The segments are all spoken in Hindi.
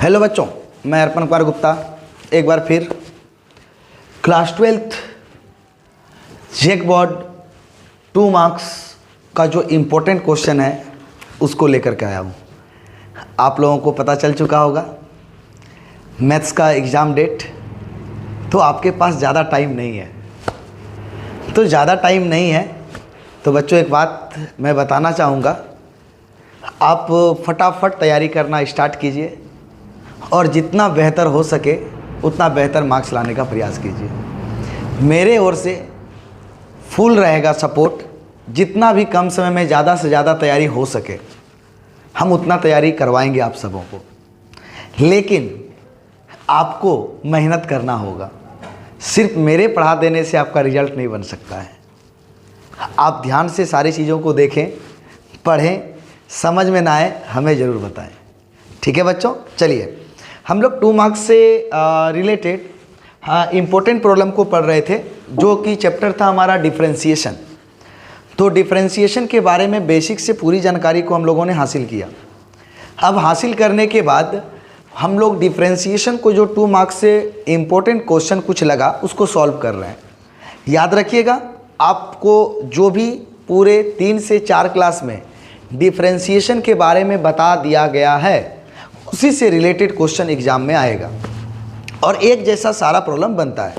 हेलो बच्चों, मैं अर्पण कुमार गुप्ता एक बार फिर क्लास 12th जेक बोर्ड 2 मार्क्स का जो इम्पोर्टेंट क्वेश्चन है उसको लेकर के आया हूँ। आप लोगों को पता चल चुका होगा मैथ्स का एग्ज़ाम डेट, तो आपके पास ज़्यादा टाइम नहीं है। तो बच्चों एक बात मैं बताना चाहूँगा, आप फटाफट तैयारी करना स्टार्ट कीजिए और जितना बेहतर हो सके उतना बेहतर मार्क्स लाने का प्रयास कीजिए। मेरे ओर से फुल रहेगा सपोर्ट। जितना भी कम समय में ज़्यादा से ज़्यादा तैयारी हो सके हम उतना तैयारी करवाएंगे आप सबों को, लेकिन आपको मेहनत करना होगा। सिर्फ मेरे पढ़ा देने से आपका रिजल्ट नहीं बन सकता है। आप ध्यान से सारी चीज़ों को देखें, पढ़ें, समझ में ना आए हमें ज़रूर बताएं। ठीक है बच्चों, चलिए हम लोग 2 मार्क्स से रिलेटेड इम्पोर्टेंट प्रॉब्लम को पढ़ रहे थे, जो कि चैप्टर था हमारा डिफरेंशिएशन। तो डिफरेंशिएशन के बारे में बेसिक से पूरी जानकारी को हम लोगों ने हासिल किया। अब हासिल करने के बाद हम लोग डिफरेंशिएशन को जो 2 मार्क्स से इम्पोर्टेंट क्वेश्चन कुछ लगा उसको सॉल्व कर रहे हैं। याद रखिएगा, आपको जो भी पूरे 3 से 4 क्लास में डिफरेंशिएशन के बारे में बता दिया गया है उसी से रिलेटेड क्वेश्चन एग्जाम में आएगा और एक जैसा सारा प्रॉब्लम बनता है।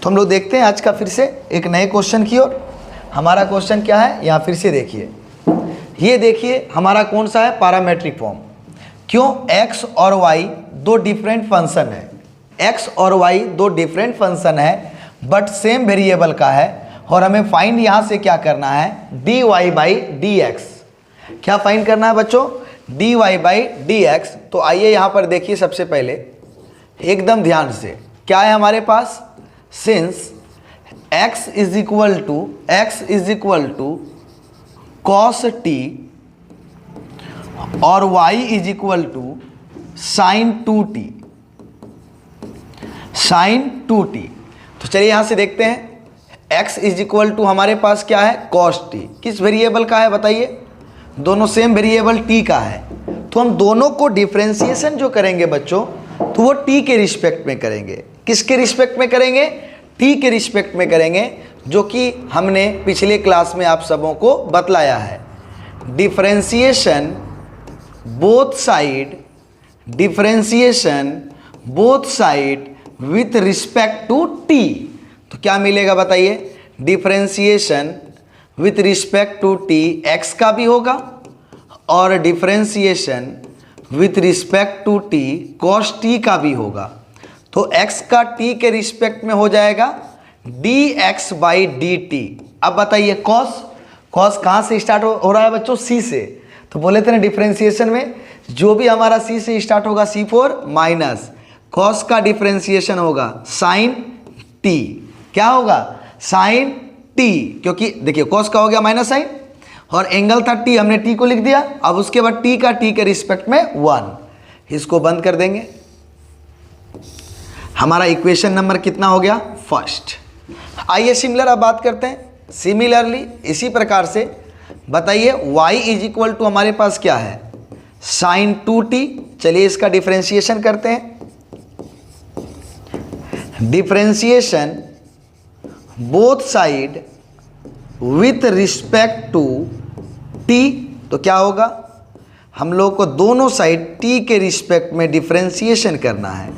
तो हम लोग देखते हैं आज का फिर से एक नए क्वेश्चन की ओर। हमारा क्वेश्चन क्या है यहाँ फिर से देखिए। ये देखिए हमारा कौन सा है, पैरामेट्रिक फॉर्म। क्यों? x और y दो डिफरेंट फंक्शन है। x और y दो डिफरेंट फंक्शन है बट सेम वेरिएबल का है और हमें फाइंड यहाँ से क्या करना है, dy/dx। क्या फाइंड करना है बच्चों? dy/dx। तो आइए यहाँ पर देखिए, सबसे पहले एकदम ध्यान से क्या है हमारे पास, since x is equal to cos t और y is equal to sin 2t। तो चलिए यहाँ से देखते हैं, x इज इक्वल टू हमारे पास क्या है, cos t। किस वेरिएबल का है बताइए? दोनों सेम वेरिएबल t का है। तो हम दोनों को डिफरेंशिएशन जो करेंगे बच्चों, तो वो t के रिस्पेक्ट में करेंगे। किसके रिस्पेक्ट में करेंगे? t के रिस्पेक्ट में करेंगे, जो कि हमने पिछले क्लास में आप सबों को बतलाया है। Differentiation both side with respect to t। तो क्या मिलेगा बताइए? Differentiation with respect to t x का भी होगा और differentiation with respect to t cos t का भी होगा। तो x का t के रिस्पेक्ट में हो जाएगा dx/dt। अब बताइए cos कहाँ से स्टार्ट हो रहा है बच्चों? c से। तो बोले थे ना डिफरेंशिएशन में जो भी हमारा c से स्टार्ट होगा c4 माइनस cos का डिफरेंशिएशन होगा sin t। क्या होगा? sin t, क्योंकि देखिए cos का हो गया माइनस साइन और एंगल था t, हमने t को लिख दिया। अब उसके बाद t का t के रिस्पेक्ट में 1। इसको बंद कर देंगे। हमारा इक्वेशन नंबर कितना हो गया? फर्स्ट। आइए सिमिलर अब बात करते हैं। सिमिलरली इसी प्रकार से बताइए y इज इक्वल टू हमारे पास क्या है, sin 2t। चलिए इसका डिफरेंशिएशन करते हैं। Differentiation both side with respect to t। तो क्या होगा, हम लोग को दोनों साइड t के रिस्पेक्ट में डिफरेंशिएशन करना है।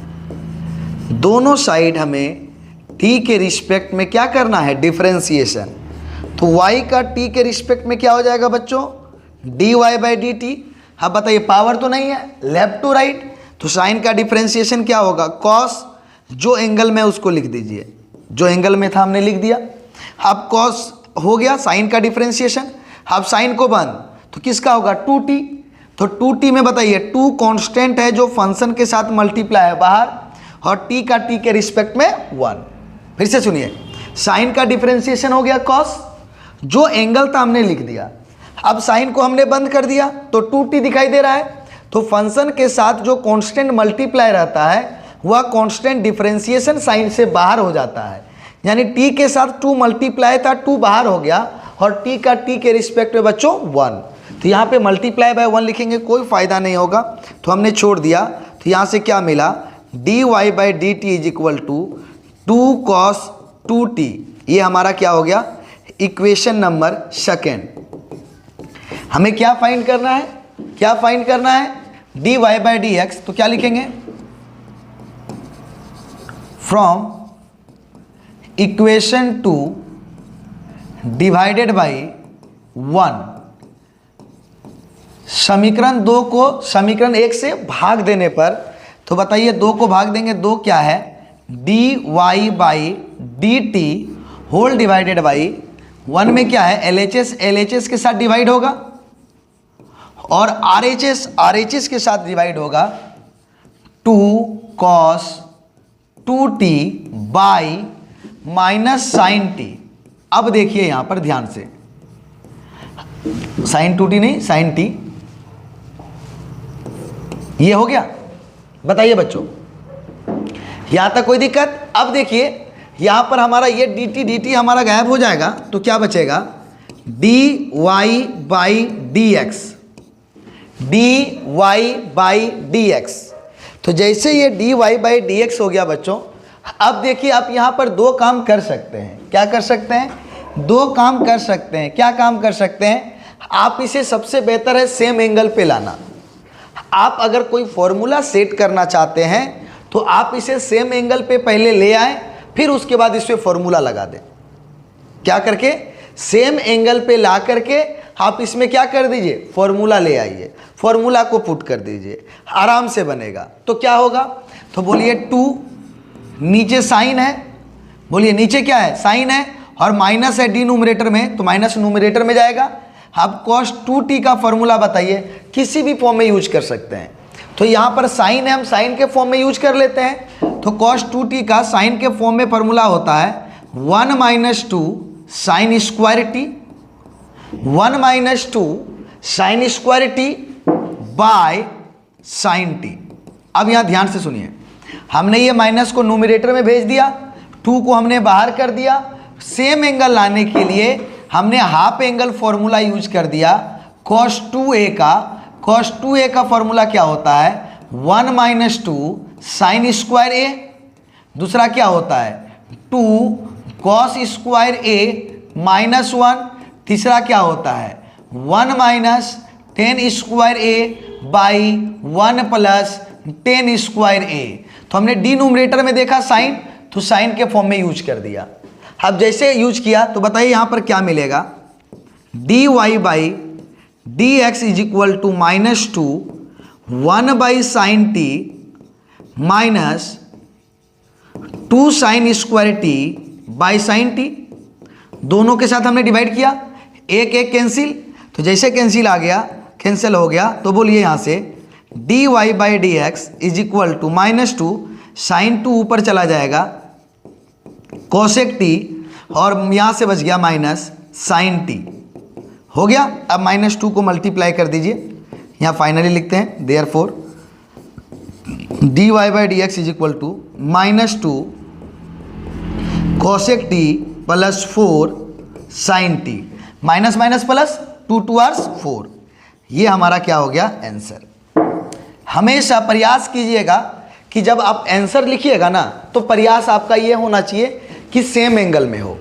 दोनों साइड हमें t के रिस्पेक्ट में क्या करना है, डिफरेंशिएशन। तो y का t के रिस्पेक्ट में क्या हो जाएगा बच्चों, dy/dt। अब बताइए पावर तो नहीं है, लेफ्ट टू राइट, तो साइन का डिफरेंशिएशन क्या होगा, cos। जो एंगल में उसको लिख दीजिए, जो एंगल में था हमने लिख दिया। अब cos हो गया, साइन का डिफरेंशिएशन। अब साइन को बंद, तो किसका होगा, 2t। तो 2t में बताइए 2 कांस्टेंट है जो फंक्शन के साथ मल्टीप्लाई है बाहर, और t का t के रिस्पेक्ट में 1। फिर से सुनिए, साइन का डिफरेंशिएशन हो गया cos, जो एंगल था हमने लिख दिया। अब साइन को हमने बंद कर दिया तो 2t दिखाई दे रहा है। तो फंक्शन के साथ जो कांस्टेंट मल्टीप्लाई रहता है वह कांस्टेंट डिफरेंशिएशन साइन से बाहर हो जाता है। यानी t के साथ 2 मल्टीप्लाई था, 2 बाहर हो गया और t का t के रिस्पेक्ट में बच्चों 1। तो यहाँ पे मल्टीप्लाई बाय 1 लिखेंगे, कोई फायदा नहीं होगा, तो हमने छोड़ दिया। तो तो यहाँ से क्या मिला, dy by d t is equal to 2 cos 2t। ये हमारा क्या हो गया, इक्वेशन नंबर सेकेंड। हमें क्या फाइंड करना है, क्या फाइंड करना है, dy बाई डी एक्स। तो क्या लिखेंगे, फ्रॉम इक्वेशन 2 डिवाइडेड बाई 1, समीकरण 2 को समीकरण 1 से भाग देने पर, तो बताइए 2 को भाग देंगे, 2 क्या है, dy by d t whole divided by 1 में क्या है, LHS के साथ डिवाइड होगा और RHS के साथ डिवाइड होगा 2 cos 2t by minus sine t. अब देखिए यहां पर ध्यान से, साइन 2t नहीं, साइन t, ये हो गया। बताइए बच्चों, यहां तक कोई दिक्कत। अब देखिए यहां पर हमारा ये dt हमारा गायब हो जाएगा, तो क्या बचेगा, dy by D x, dy by D x. तो जैसे ये dy बाई डी एक्स हो गया बच्चों, अब देखिए आप यहां पर दो काम कर सकते हैं। क्या कर सकते हैं, दो काम कर सकते हैं। क्या काम कर सकते हैं, आप इसे सबसे बेहतर है सेम एंगल पे लाना। आप अगर कोई फॉर्मूला सेट करना चाहते हैं तो आप इसे सेम एंगल पे पहले ले आए, फिर उसके बाद इस पे फॉर्मूला लगा दें। क्या करके, सेम एंगल पे ला करके आप इसमें क्या कर दीजिए, फॉर्मूला ले आइए, फॉर्मूला को पुट कर दीजिए, आराम से बनेगा। तो क्या होगा, तो बोलिए 2, नीचे साइन है, बोलिए नीचे क्या है, साइन है, और माइनस है डिनोमिनेटर में, तो माइनस न्यूमरेटर में जाएगा। अब cos 2t का फॉर्मूला बताइए, किसी भी फॉर्म में यूज कर सकते हैं। तो यहाँ पर साइन है, हम साइन के फॉर्म में यूज कर लेते हैं। तो cos 2t का साइन के फॉर्म में फॉर्मूला होता है 1 minus 2 sine square T, 1 minus 2 sine square T by sine t. अब यहाँ ध्यान से सुनिए, हमने ये माइनस को न्यूमरेटर में भेज दिया, 2 को हमने बाहर कर दिया। सेम एंगल लाने के लिए हमने हाफ एंगल फॉर्मूला यूज कर दिया। cos 2a का फॉर्मूला क्या होता है, 1 माइनस 2 साइन स्क्वायर ए, दूसरा क्या होता है 2 cos स्क्वायर ए माइनस 1, तीसरा क्या होता है 1 minus 10 square A by 1 plus 10 square A. तो हमने डिनोमिनेटर में देखा साइन, तो साइन के फॉर्म में यूज कर दिया। अब जैसे यूज किया तो बताइए यहां पर क्या मिलेगा, dy by D x is equal to minus 2 1 by sine t minus 2 sine square t by sine t. दोनों के साथ हमने डिवाइड किया, एक एक कैंसिल, तो जैसे कैंसिल आ गया, कैंसिल हो गया, तो बोलिए यहां से dy by D x is equal to minus 2 sine 2 ऊपर चला जाएगा कोसेक टी, और यहाँ से बच गया माइनस साइन टी। हो गया। अब माइनस 2 को मल्टीप्लाई कर दीजिए, यहाँ फाइनली लिखते हैं therefore dy by D x is equal to minus 2 cosec t plus 4 sine t. Minus minus plus 2 2 आर्स 4। ये हमारा क्या हो गया, आंसर। हमेशा प्रयास कीजिएगा कि जब आप आंसर लिखिएगा ना, तो प्रयास आपका ये होना चाहिए कि सेम एंगल में हो।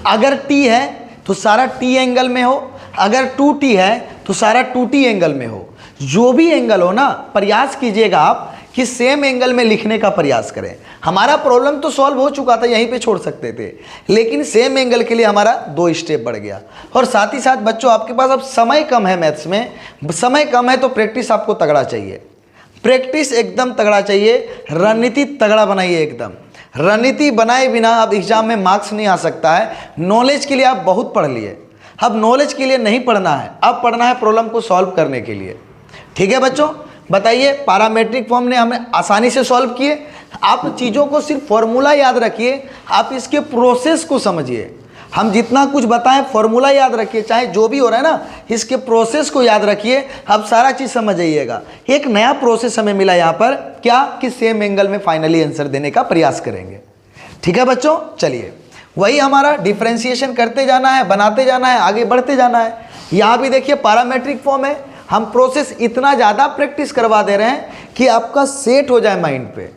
अगर t है तो सारा t एंगल में हो, अगर 2t है तो सारा 2t एंगल में हो। जो भी एंगल हो ना, प्रयास कीजिएगा आप कि सेम एंगल में लिखने का प्रयास करें। हमारा प्रॉब्लम तो सॉल्व हो चुका था, यहीं पे छोड़ सकते थे, लेकिन सेम एंगल के लिए हमारा 2 स्टेप बढ़ गया। और साथ ही साथ बच्चों, आपके पास अब समय कम है, मैथ्स में समय कम है, तो प्रैक्टिस आपको तगड़ा चाहिए, प्रैक्टिस एकदम तगड़ा चाहिए। रणनीति तगड़ा बनाइए एकदम। रणनीति बनाए बिना अब एग्जाम में मार्क्स नहीं आ सकता है। नॉलेज के लिए आप बहुत पढ़ लिए, अब नॉलेज के लिए नहीं पढ़ना है, अब पढ़ना है प्रॉब्लम को सॉल्व करने के लिए। ठीक है बच्चों, बताइए पैरामेट्रिक फॉर्म ने हमें आसानी से सॉल्व किए। आप चीज़ों को सिर्फ फॉर्मूला याद रखिए, आप इसके प्रोसेस को समझिए। हम जितना कुछ बताएं फॉर्मूला याद रखिए, चाहे जो भी हो रहा है ना, इसके प्रोसेस को याद रखिए, आप सारा चीज़ समझ जाइएगा। एक नया प्रोसेस हमें मिला यहाँ पर, क्या कि सेम एंगल में फाइनली आंसर देने का प्रयास करेंगे। ठीक है बच्चों, चलिए वही हमारा डिफ्रेंशिएशन करते जाना है, बनाते जाना है, आगे बढ़ते जाना है। यहाँ भी देखिए पैरामेट्रिक फॉर्म है, हम प्रोसेस इतना ज़्यादा प्रैक्टिस करवा दे रहे हैं कि आपका सेट हो जाए माइंड पे,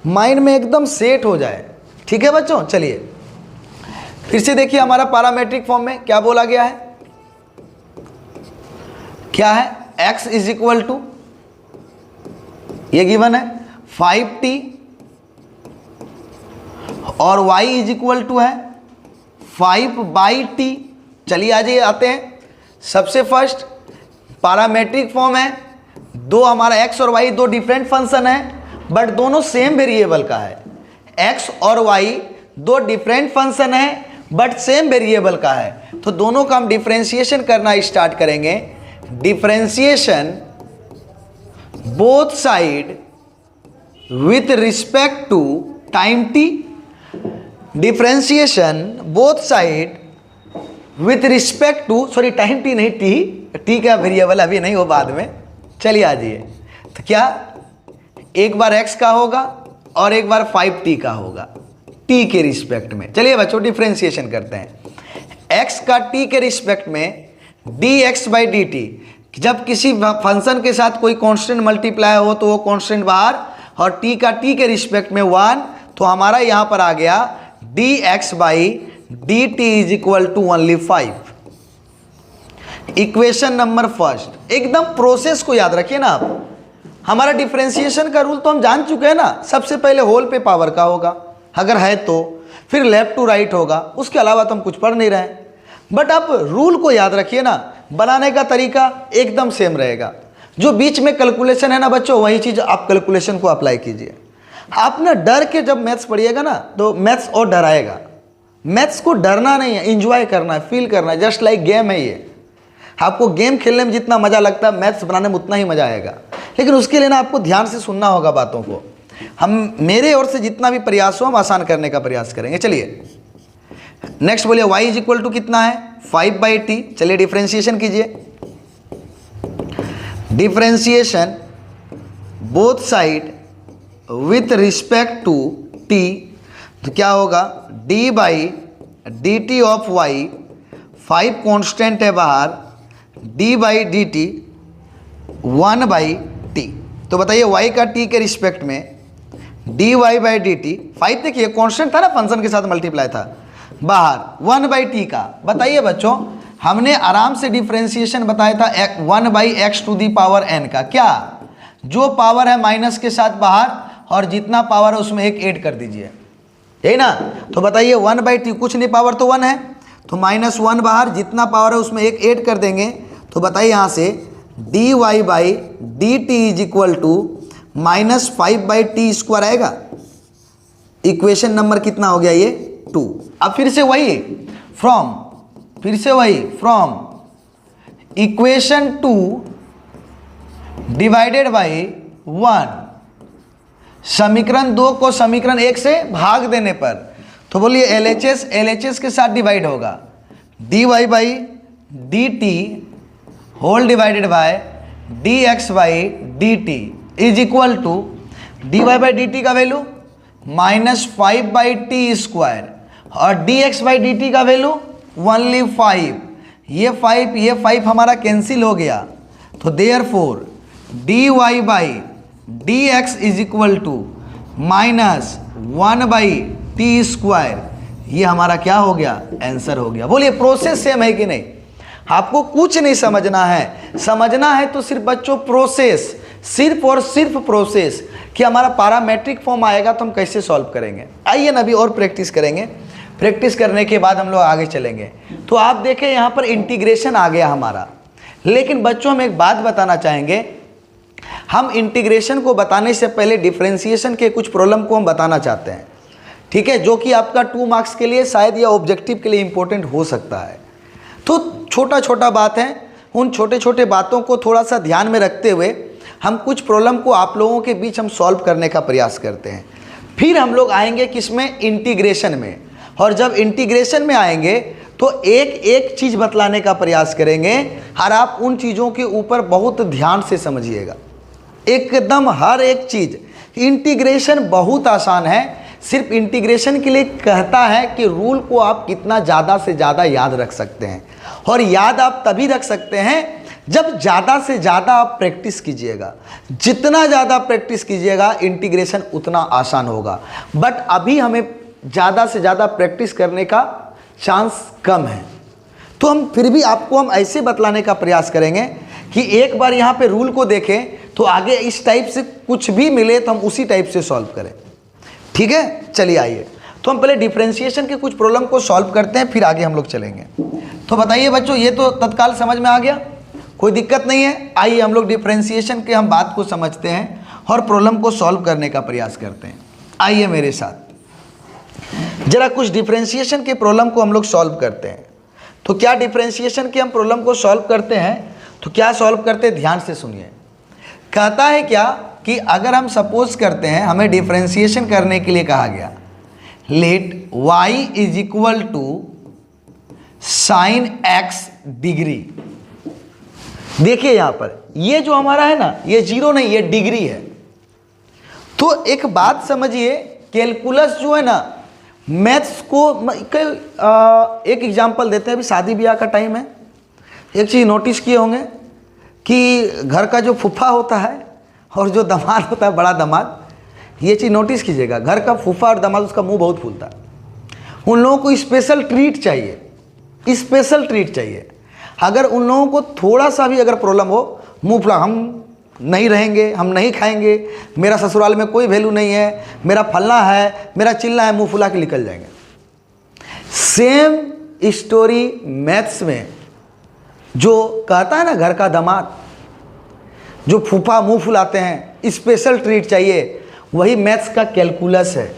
माइंड में एकदम सेट हो जाए। ठीक है बच्चों, चलिए फिर से देखिए हमारा पैरामेट्रिक फॉर्म में क्या बोला गया है, क्या है, x इज इक्वल टू, ये गिवन है 5t और y इज इक्वल टू है 5/t। चलिए आज ये आते हैं, सबसे फर्स्ट पैरामेट्रिक फॉर्म है, दो हमारा x और y दो डिफरेंट फंक्शन है बट दोनों सेम वेरिएबल का है। x और y दो डिफरेंट फंक्शन है बट सेम वेरिएबल का है, तो दोनों का हम डिफरेंशिएशन करना स्टार्ट करेंगे। Differentiation both side with respect to time t, differentiation both side with respect to, sorry time t नहीं, t का वेरिएबल अभी नहीं हो, बाद में। चलिए आ जाइए, तो क्या एक बार x का होगा और एक बार 5t का होगा t के रिस्पेक्ट में। चलिए बच्चों डिफरेंशिएशन करते हैं। x का t के रिस्पेक्ट में dx/dt, जब किसी फंक्शन के साथ कोई कांस्टेंट मल्टीप्लाई हो तो वो कांस्टेंट बाहर, और t का t के रिस्पेक्ट में 1, तो हमारा यहां पर आ गया dx/dt is equal to only 5। Equation number first, एकदम प्रोसेस को याद रखिए ना आप। हमारा डिफरेंशिएशन का रूल तो हम जान चुके हैं ना, सबसे पहले होल पे पावर का होगा अगर है तो, फिर लेफ्ट टू राइट होगा, उसके अलावा तो हम कुछ पढ़ नहीं रहे। बट आप रूल को याद रखिए ना, बनाने का तरीका एकदम सेम रहेगा। जो बीच में कैलकुलेशन है ना बच्चों, वही चीज़ आप कैलकुलेशन को अप्लाई कीजिए। आप ना डर के जब मैथ्स पढ़िएगा ना तो मैथ्स और डराएगा। मैथ्स को डरना नहीं है, इंजॉय करना है, फील करना है, जस्ट लाइक गेम है ये। आपको गेम खेलने में जितना मज़ा लगता है मैथ्स बनाने में उतना ही मज़ा आएगा, लेकिन उसके लिए ना आपको ध्यान से सुनना होगा बातों को। हम मेरे ओर से जितना भी प्रयास हो हम आसान करने का प्रयास करेंगे। चलिए नेक्स्ट बोलिए, y इज इक्वल टू कितना है 5/t। चलिए डिफरेंशिएशन कीजिए। Differentiation both side with respect to t, तो क्या होगा d/dt ऑफ y, 5 कांस्टेंट है बाहर, d/dt 1/t। तो बताइए y का t के रिस्पेक्ट में dy/dt, 5 देखिए कांस्टेंट था ना, फंक्शन के साथ मल्टीप्लाई था, बाहर 1/t का। बताइए बच्चों, हमने आराम से डिफरेंशिएशन बताया था 1/x⁴n का, क्या जो पावर है माइनस के साथ बाहर और जितना पावर है उसमें एक ऐड कर दीजिए, यही ना। तो बताइए 1/t, कुछ नहीं पावर तो 1 है, तो -1 बाहर, जितना पावर है उसमें एक ऐड कर देंगे। तो बताइए यहाँ से dy/dt is equal to -5/t² आएगा। इक्वेशन नंबर कितना हो गया ये 2। अब फिर से वही फ्रॉम इक्वेशन 2 डिवाइडेड बाई 1, समीकरण 2 को समीकरण 1 से भाग देने पर, तो बोलिए LHS के साथ डिवाइड होगा, dy/dt whole divided by dx/dt is equal to dy/dt का वैल्यू -5/t² और dx/dt का वैल्यू ओनली 5। ये 5 हमारा कैंसिल हो गया, तो therefore dy/dx is equal to -1/t²। ये हमारा क्या हो गया, आंसर हो गया। बोलिए प्रोसेस सेम है कि नहीं? आपको कुछ नहीं समझना है तो सिर्फ बच्चों प्रोसेस, सिर्फ और सिर्फ प्रोसेस कि हमारा पैरामेट्रिक फॉर्म आएगा तो हम कैसे सॉल्व करेंगे। आइए ना अभी और प्रैक्टिस करेंगे, प्रैक्टिस करने के बाद हम लोग आगे चलेंगे। तो आप देखें यहाँ पर इंटीग्रेशन आ गया हमारा, लेकिन बच्चों हम एक बात बताना चाहेंगे, हम इंटीग्रेशन को बताने से पहले डिफरेंशिएशन के कुछ प्रॉब्लम को हम बताना चाहते हैं, ठीक है, जो कि आपका 2 मार्क्स के लिए शायद या ऑब्जेक्टिव के लिए इंपॉर्टेंट हो सकता है। तो छोटा छोटा बात है, उन छोटे छोटे बातों को थोड़ा सा ध्यान में रखते हुए हम कुछ प्रॉब्लम को आप लोगों के बीच हम सॉल्व करने का प्रयास करते हैं। फिर हम लोग आएंगे किसमें, इंटीग्रेशन में। और जब इंटीग्रेशन में आएंगे तो एक एक चीज़ बतलाने का प्रयास करेंगे और आप उन चीज़ों के ऊपर बहुत ध्यान से समझिएगा, एकदम हर एक चीज़। इंटीग्रेशन बहुत आसान है, सिर्फ इंटीग्रेशन के लिए कहता है कि रूल को आप कितना ज़्यादा से ज़्यादा याद रख सकते हैं। और याद आप तभी रख सकते हैं जब ज़्यादा से ज़्यादा आप प्रैक्टिस कीजिएगा, जितना ज़्यादा प्रैक्टिस कीजिएगा इंटीग्रेशन उतना आसान होगा। बट अभी हमें ज़्यादा से ज़्यादा प्रैक्टिस करने का चांस कम है, तो हम फिर भी आपको हम ऐसे बतलाने का प्रयास करेंगे कि एक बार यहाँ पे रूल को देखें तो आगे इस टाइप से कुछ भी मिले तो हम उसी टाइप से सॉल्व करें। ठीक है, चलिए आइए तो हम पहले डिफरेंशिएशन के कुछ प्रॉब्लम को सॉल्व करते हैं, फिर आगे हम लोग चलेंगे। तो बताइए बच्चों, ये तो तत्काल समझ में आ गया, कोई दिक्कत नहीं है। आइए हम लोग डिफरेंशिएशन के हम बात को समझते हैं और प्रॉब्लम को सॉल्व करने का प्रयास करते हैं। आइए मेरे साथ जरा कुछ डिफरेंशिएशन के प्रॉब्लम को हम लोग सॉल्व करते हैं। तो क्या डिफरेंशिएशन के हम प्रॉब्लम को सॉल्व करते हैं, तो क्या सॉल्व करते हैं, ध्यान से सुनिए। कहता है क्या कि अगर हम सपोज करते हैं हमें डिफरेंशिएशन करने के लिए कहा गया, let y is equal to sine x degree. देखिए यहां पर ये जो हमारा है ना, ये जीरो नहीं, ये डिग्री है। तो एक बात समझिए, कैलकुलस जो है ना, मैथ्स को एक एग्जांपल देते हैं। अभी शादी ब्याह का टाइम है, एक चीज़ नोटिस किए होंगे कि घर का जो फूफा होता है और जो दामाद होता है, बड़ा दामाद, ये चीज़ नोटिस कीजिएगा, घर का फूफा और दामाद उसका मुंह बहुत फूलता है। उन लोगों को स्पेशल ट्रीट चाहिए, स्पेशल ट्रीट चाहिए। अगर उन लोगों को थोड़ा सा भी अगर प्रॉब्लम हो, मुंह फुला, हम नहीं रहेंगे, हम नहीं खाएंगे, मेरा ससुराल में कोई वैल्यू नहीं है, मेरा फलना है, मेरा चिल्ला है, मुंह फुला के निकल जाएंगे। सेम स्टोरी मैथ्स में जो कहता है ना, घर का दामाद, जो फूफा मुंह फुलाते हैं, स्पेशल ट्रीट चाहिए, वही मैथ्स का कैलकुलस है।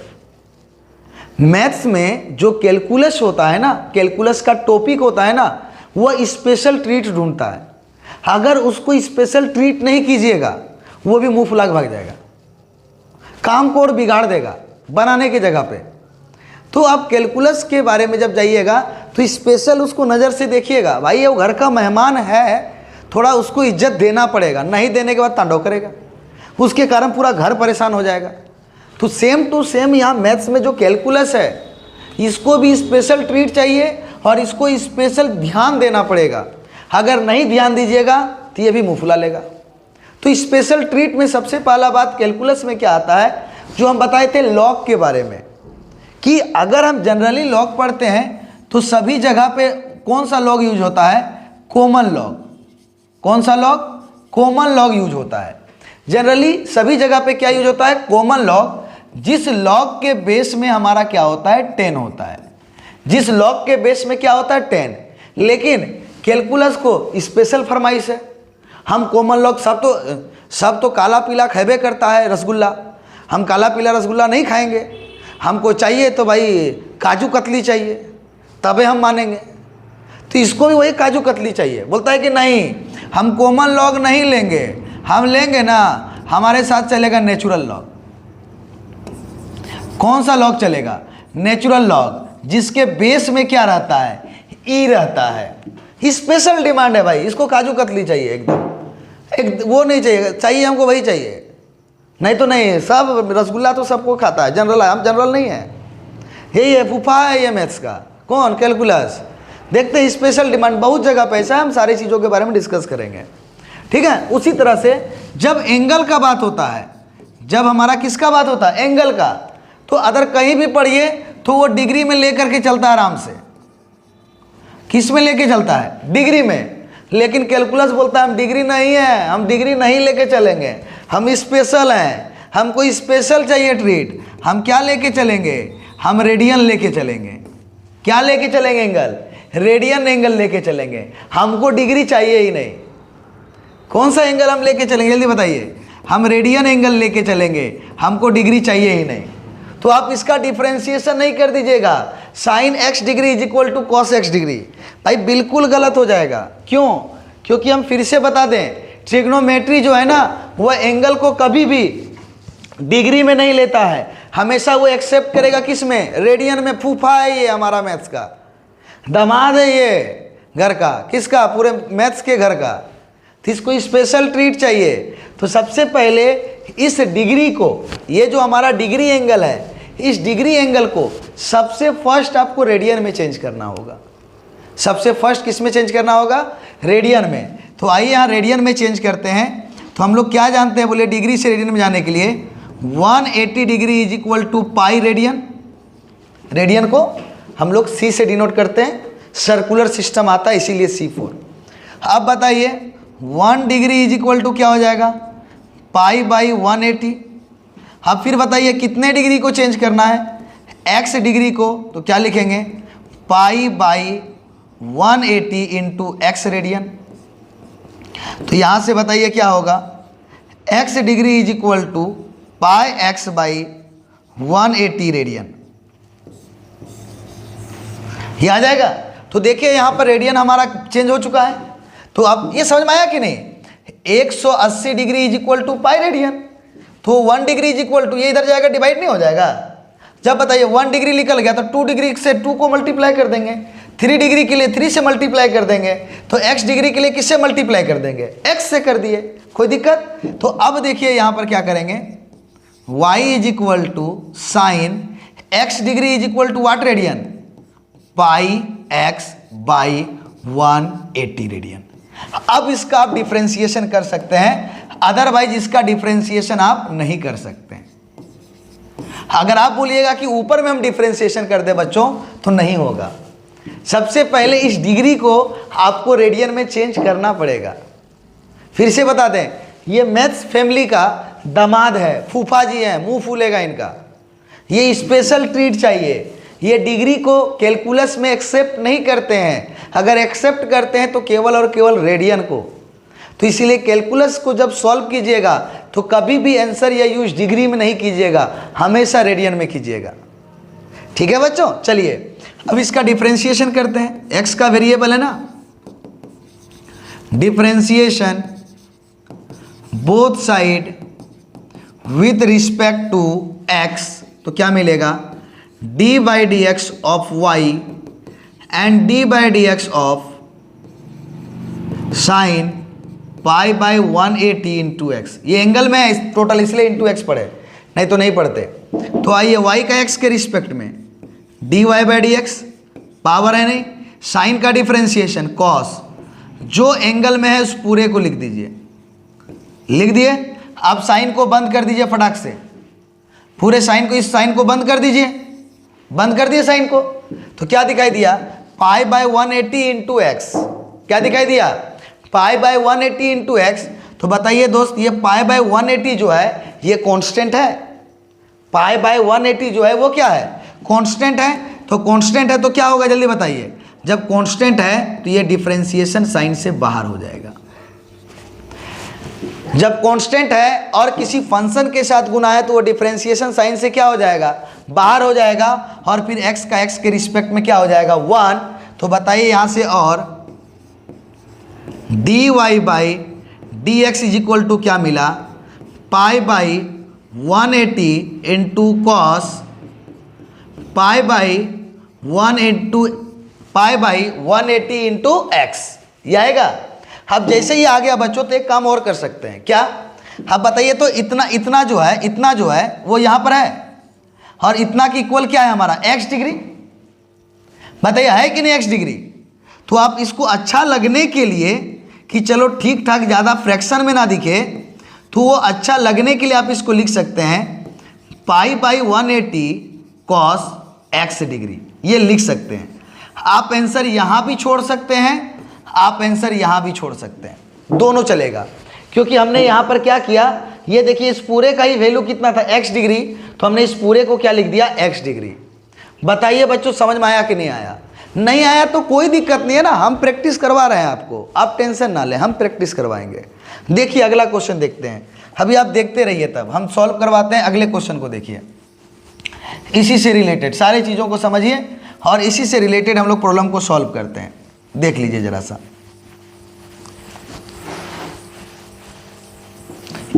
मैथ्स में जो कैलकुलस होता है ना, कैलकुलस का टॉपिक होता है ना, वह स्पेशल ट्रीट ढूंढता है। अगर उसको स्पेशल ट्रीट नहीं कीजिएगा, वो भी मुंह फुला के भाग जाएगा, काम को और बिगाड़ देगा बनाने की जगह पे। तो आप कैलकुलस के बारे में जब जाइएगा तो स्पेशल उसको नज़र से देखिएगा। भाई ये घर का मेहमान है, थोड़ा उसको इज्जत देना पड़ेगा, नहीं देने के बाद तांडव करेगा, उसके कारण पूरा घर परेशान हो जाएगा। तो सेम टू सेम यहाँ मैथ्स में जो कैलकुलस है, इसको भी स्पेशल ट्रीट चाहिए और इसको स्पेशल ध्यान देना पड़ेगा। अगर नहीं ध्यान दीजिएगा तो ये भी मुँह फुला लेगा। तो स्पेशल ट्रीट में सबसे पहला बात कैलकुलस में क्या आता है, जो हम बताए थे लॉग के बारे में, कि अगर हम जनरली लॉग पढ़ते हैं तो सभी जगह पे कौन सा लॉग यूज होता है, कॉमन लॉग। कौन सा लॉग, कॉमन लॉग यूज होता है। जनरली सभी जगह पे क्या यूज होता है, कॉमन लॉग। जिस लॉग के बेस में हमारा क्या होता है, 10 होता है। जिस लॉग के बेस में क्या होता है, 10। लेकिन कैलकुलस को स्पेशल फरमाइश है। हम कॉमन लॉग सब तो काला पीला खेबे करता है रसगुल्ला, हम काला पीला रसगुल्ला नहीं खाएंगे, हमको चाहिए तो भाई काजू कतली चाहिए, तबे हम मानेंगे। तो इसको भी वही काजू कतली चाहिए। बोलता है कि नहीं, हम कॉमन लॉग नहीं लेंगे, हम लेंगे ना, हमारे साथ चलेगा नेचुरल लॉग। कौन सा लॉग चलेगा, नेचुरल लॉग, जिसके बेस में क्या रहता है, ई रहता है। स्पेशल डिमांड है भाई, इसको काजू कतली चाहिए एकदम, एक वो नहीं चाहिए हमको वही चाहिए, नहीं तो नहीं। सब रसगुल्ला तो सबको खाता है, जनरल है, हम जनरल नहीं है। यही है फूफा है ये मैथ्स का, कौन, कैलकुलस। देखते हैं स्पेशल डिमांड बहुत जगह पे ऐसा है, हम सारी चीज़ों के बारे में डिस्कस करेंगे। ठीक है, उसी तरह से जब एंगल का बात होता है, जब हमारा किसका बात होता है, एंगल का, तो अगर कहीं भी पढ़िए तो वो डिग्री में लेकर के चलता है आराम से। किस में लेके चलता है, डिग्री में। लेकिन कैलकुलस बोलता है हम डिग्री नहीं है, हम डिग्री नहीं लेके चलेंगे, हम स्पेशल हैं, हमको स्पेशल चाहिए ट्रीट। हम क्या लेके चलेंगे, हम रेडियन लेके चलेंगे। क्या लेके चलेंगे, एंगल, रेडियन एंगल लेके चलेंगे, हमको डिग्री चाहिए ही नहीं। कौन सा एंगल हम लेके चलेंगे, जल्दी बताइए। हम रेडियन एंगल लेके चलेंगे, हमको डिग्री चाहिए ही नहीं। तो आप इसका डिफरेंशिएशन नहीं कर दीजिएगा, sine x degree is equal to cos x degree, भाई बिल्कुल गलत हो जाएगा। क्यों, क्योंकि हम फिर से बता दें, ट्रिग्नोमेट्री जो है ना, वह एंगल को कभी भी डिग्री में नहीं लेता है, हमेशा वो एक्सेप्ट करेगा किस में, रेडियन में। फूफा है ये हमारा मैथ्स का, दामाद है ये घर का, किसका, पूरे मैथ्स के घर का। तो इसको स्पेशल ट्रीट चाहिए। तो सबसे पहले इस डिग्री को, ये जो हमारा डिग्री एंगल है, इस डिग्री एंगल को सबसे फर्स्ट आपको रेडियन में चेंज करना होगा। सबसे फर्स्ट किस में चेंज करना होगा, रेडियन में। तो आइए यहाँ रेडियन में चेंज करते हैं। तो हम लोग क्या जानते हैं, बोले डिग्री से रेडियन में जाने के लिए 180 degree is equal to pi radian. Radian को हम लोग सी से डिनोट करते हैं, सर्कुलर सिस्टम आता है इसीलिए C4। अब बताइए 1 डिग्री इज इक्वल टू क्या हो जाएगा, पाई बाई 180। अब फिर बताइए कितने डिग्री को चेंज करना है, x डिग्री को, तो क्या लिखेंगे, pi by 180 into x radian. तो यहाँ से बताइए क्या होगा, x degree is equal to pi x by 180 radian, ये आ जाएगा। तो देखिए यहाँ पर रेडियन हमारा चेंज हो चुका है। तो अब ये समझ में आया कि नहीं, 180 degree is equal to pi radian. तो 1 डिग्री इज इक्वल टू, ये इधर जाएगा डिवाइड नहीं हो जाएगा। जब बताइए 1 डिग्री निकल गया तो 2 डिग्री से 2 को मल्टीप्लाई कर देंगे, 3 डिग्री के लिए 3 से मल्टीप्लाई कर देंगे, तो x डिग्री के लिए किससे मल्टीप्लाई कर देंगे, x से कर दिए, कोई दिक्कत। तो अब देखिए यहाँ पर क्या करेंगे, y is equal to sine x degree is equal to what radian, pi x by 180 radian. अब इसका आप डिफ्रेंसिएशन कर सकते हैं, अदरवाइज इसका डिफ्रेंसिएशन आप नहीं कर सकते। अगर आप बोलिएगा कि ऊपर में हम डिफ्रेंसिएशन कर दे बच्चों, तो नहीं होगा। सबसे पहले इस डिग्री को आपको रेडियन में चेंज करना पड़ेगा। फिर से बता दें, ये मैथ्स फैमिली का दामाद है, फूफा जी हैं, मुंह फूलेगा इनका, ये स्पेशल ट्रीट चाहिए। ये डिग्री को कैलकुलस में एक्सेप्ट नहीं करते हैं, अगर एक्सेप्ट करते हैं तो केवल और केवल रेडियन को। तो इसीलिए कैलकुलस को जब सॉल्व कीजिएगा तो कभी भी आंसर या यूज डिग्री में नहीं कीजिएगा, हमेशा रेडियन में कीजिएगा। ठीक है बच्चों, चलिए अब इसका डिफरेंशिएशन करते हैं। एक्स का वेरिएबल है ना, differentiation both side with respect to x, तो क्या मिलेगा, d by D x of y and d by D x of sine pi by 180 into x. ये एंगल में है टोटल, इसलिए इंटू एक्स पढ़े, नहीं तो नहीं पढ़ते। तो आइए y का x के रिस्पेक्ट में D Y by D x, power है नहीं, साइन का डिफरेंशिएशन कॉस, जो एंगल में है उस पूरे को लिख दीजिए, लिख दिए। अब साइन को बंद कर दीजिए फटाक से, पूरे साइन को, इस साइन को बंद कर दीजिए, बंद कर दिए साइन को। तो क्या दिखाई दिया, पाई बाई 180 इंटू एक्स, क्या दिखाई दिया, पाई बाई 180 इंटू एक्स। तो बताइए दोस्त, ये पाई बाई 180 जो है ये कांस्टेंट है, पाई बाई 180 जो है वो क्या है, कांस्टेंट है। तो कांस्टेंट है तो क्या होगा जल्दी बताइए, जब कांस्टेंट है तो ये डिफरेंशिएशन साइन से बाहर हो जाएगा। जब कांस्टेंट है और किसी फंक्शन के साथ गुना है तो वो डिफरेंशिएशन साइन से क्या हो जाएगा, बाहर हो जाएगा, और फिर x का x के रिस्पेक्ट में क्या हो जाएगा, 1। तो बताइए यहाँ से, और d Y by D x is equal to क्या मिला, pi by 180 into cos pi by 180 into x, ये आएगा। अब जैसे ही आ गया बच्चों तो एक काम और कर सकते हैं, क्या, अब बताइए तो इतना जो है वो यहाँ पर है, और इतना की इक्वल क्या है हमारा, x डिग्री, बताइए है कि नहीं x डिग्री। तो आप इसको अच्छा लगने के लिए कि चलो ठीक ठाक ज़्यादा फ्रैक्शन में ना दिखे, तो वो अच्छा लगने के लिए आप इसको लिख सकते हैं पाई बाई 180 कॉस x डिग्री, ये लिख सकते हैं। आप आंसर यहाँ भी छोड़ सकते हैं, आप आंसर यहाँ भी छोड़ सकते हैं, दोनों चलेगा। क्योंकि हमने यहाँ पर क्या किया, ये देखिए इस पूरे का ही वैल्यू कितना था, x डिग्री, तो हमने इस पूरे को क्या लिख दिया, x डिग्री। बताइए बच्चों समझ में आया कि नहीं आया, नहीं आया तो कोई दिक्कत नहीं है ना, हम प्रैक्टिस करवा रहे हैं आपको, आप टेंशन ना लें, हम प्रैक्टिस करवाएंगे। देखिए अगला क्वेश्चन देखते हैं, अभी आप देखते रहिए, तब हम सॉल्व करवाते हैं। अगले क्वेश्चन को देखिए, इसी से रिलेटेड सारी चीज़ों को समझिए और इसी से रिलेटेड हम लोग प्रॉब्लम को सॉल्व करते हैं। देख लीजिए जरा सा,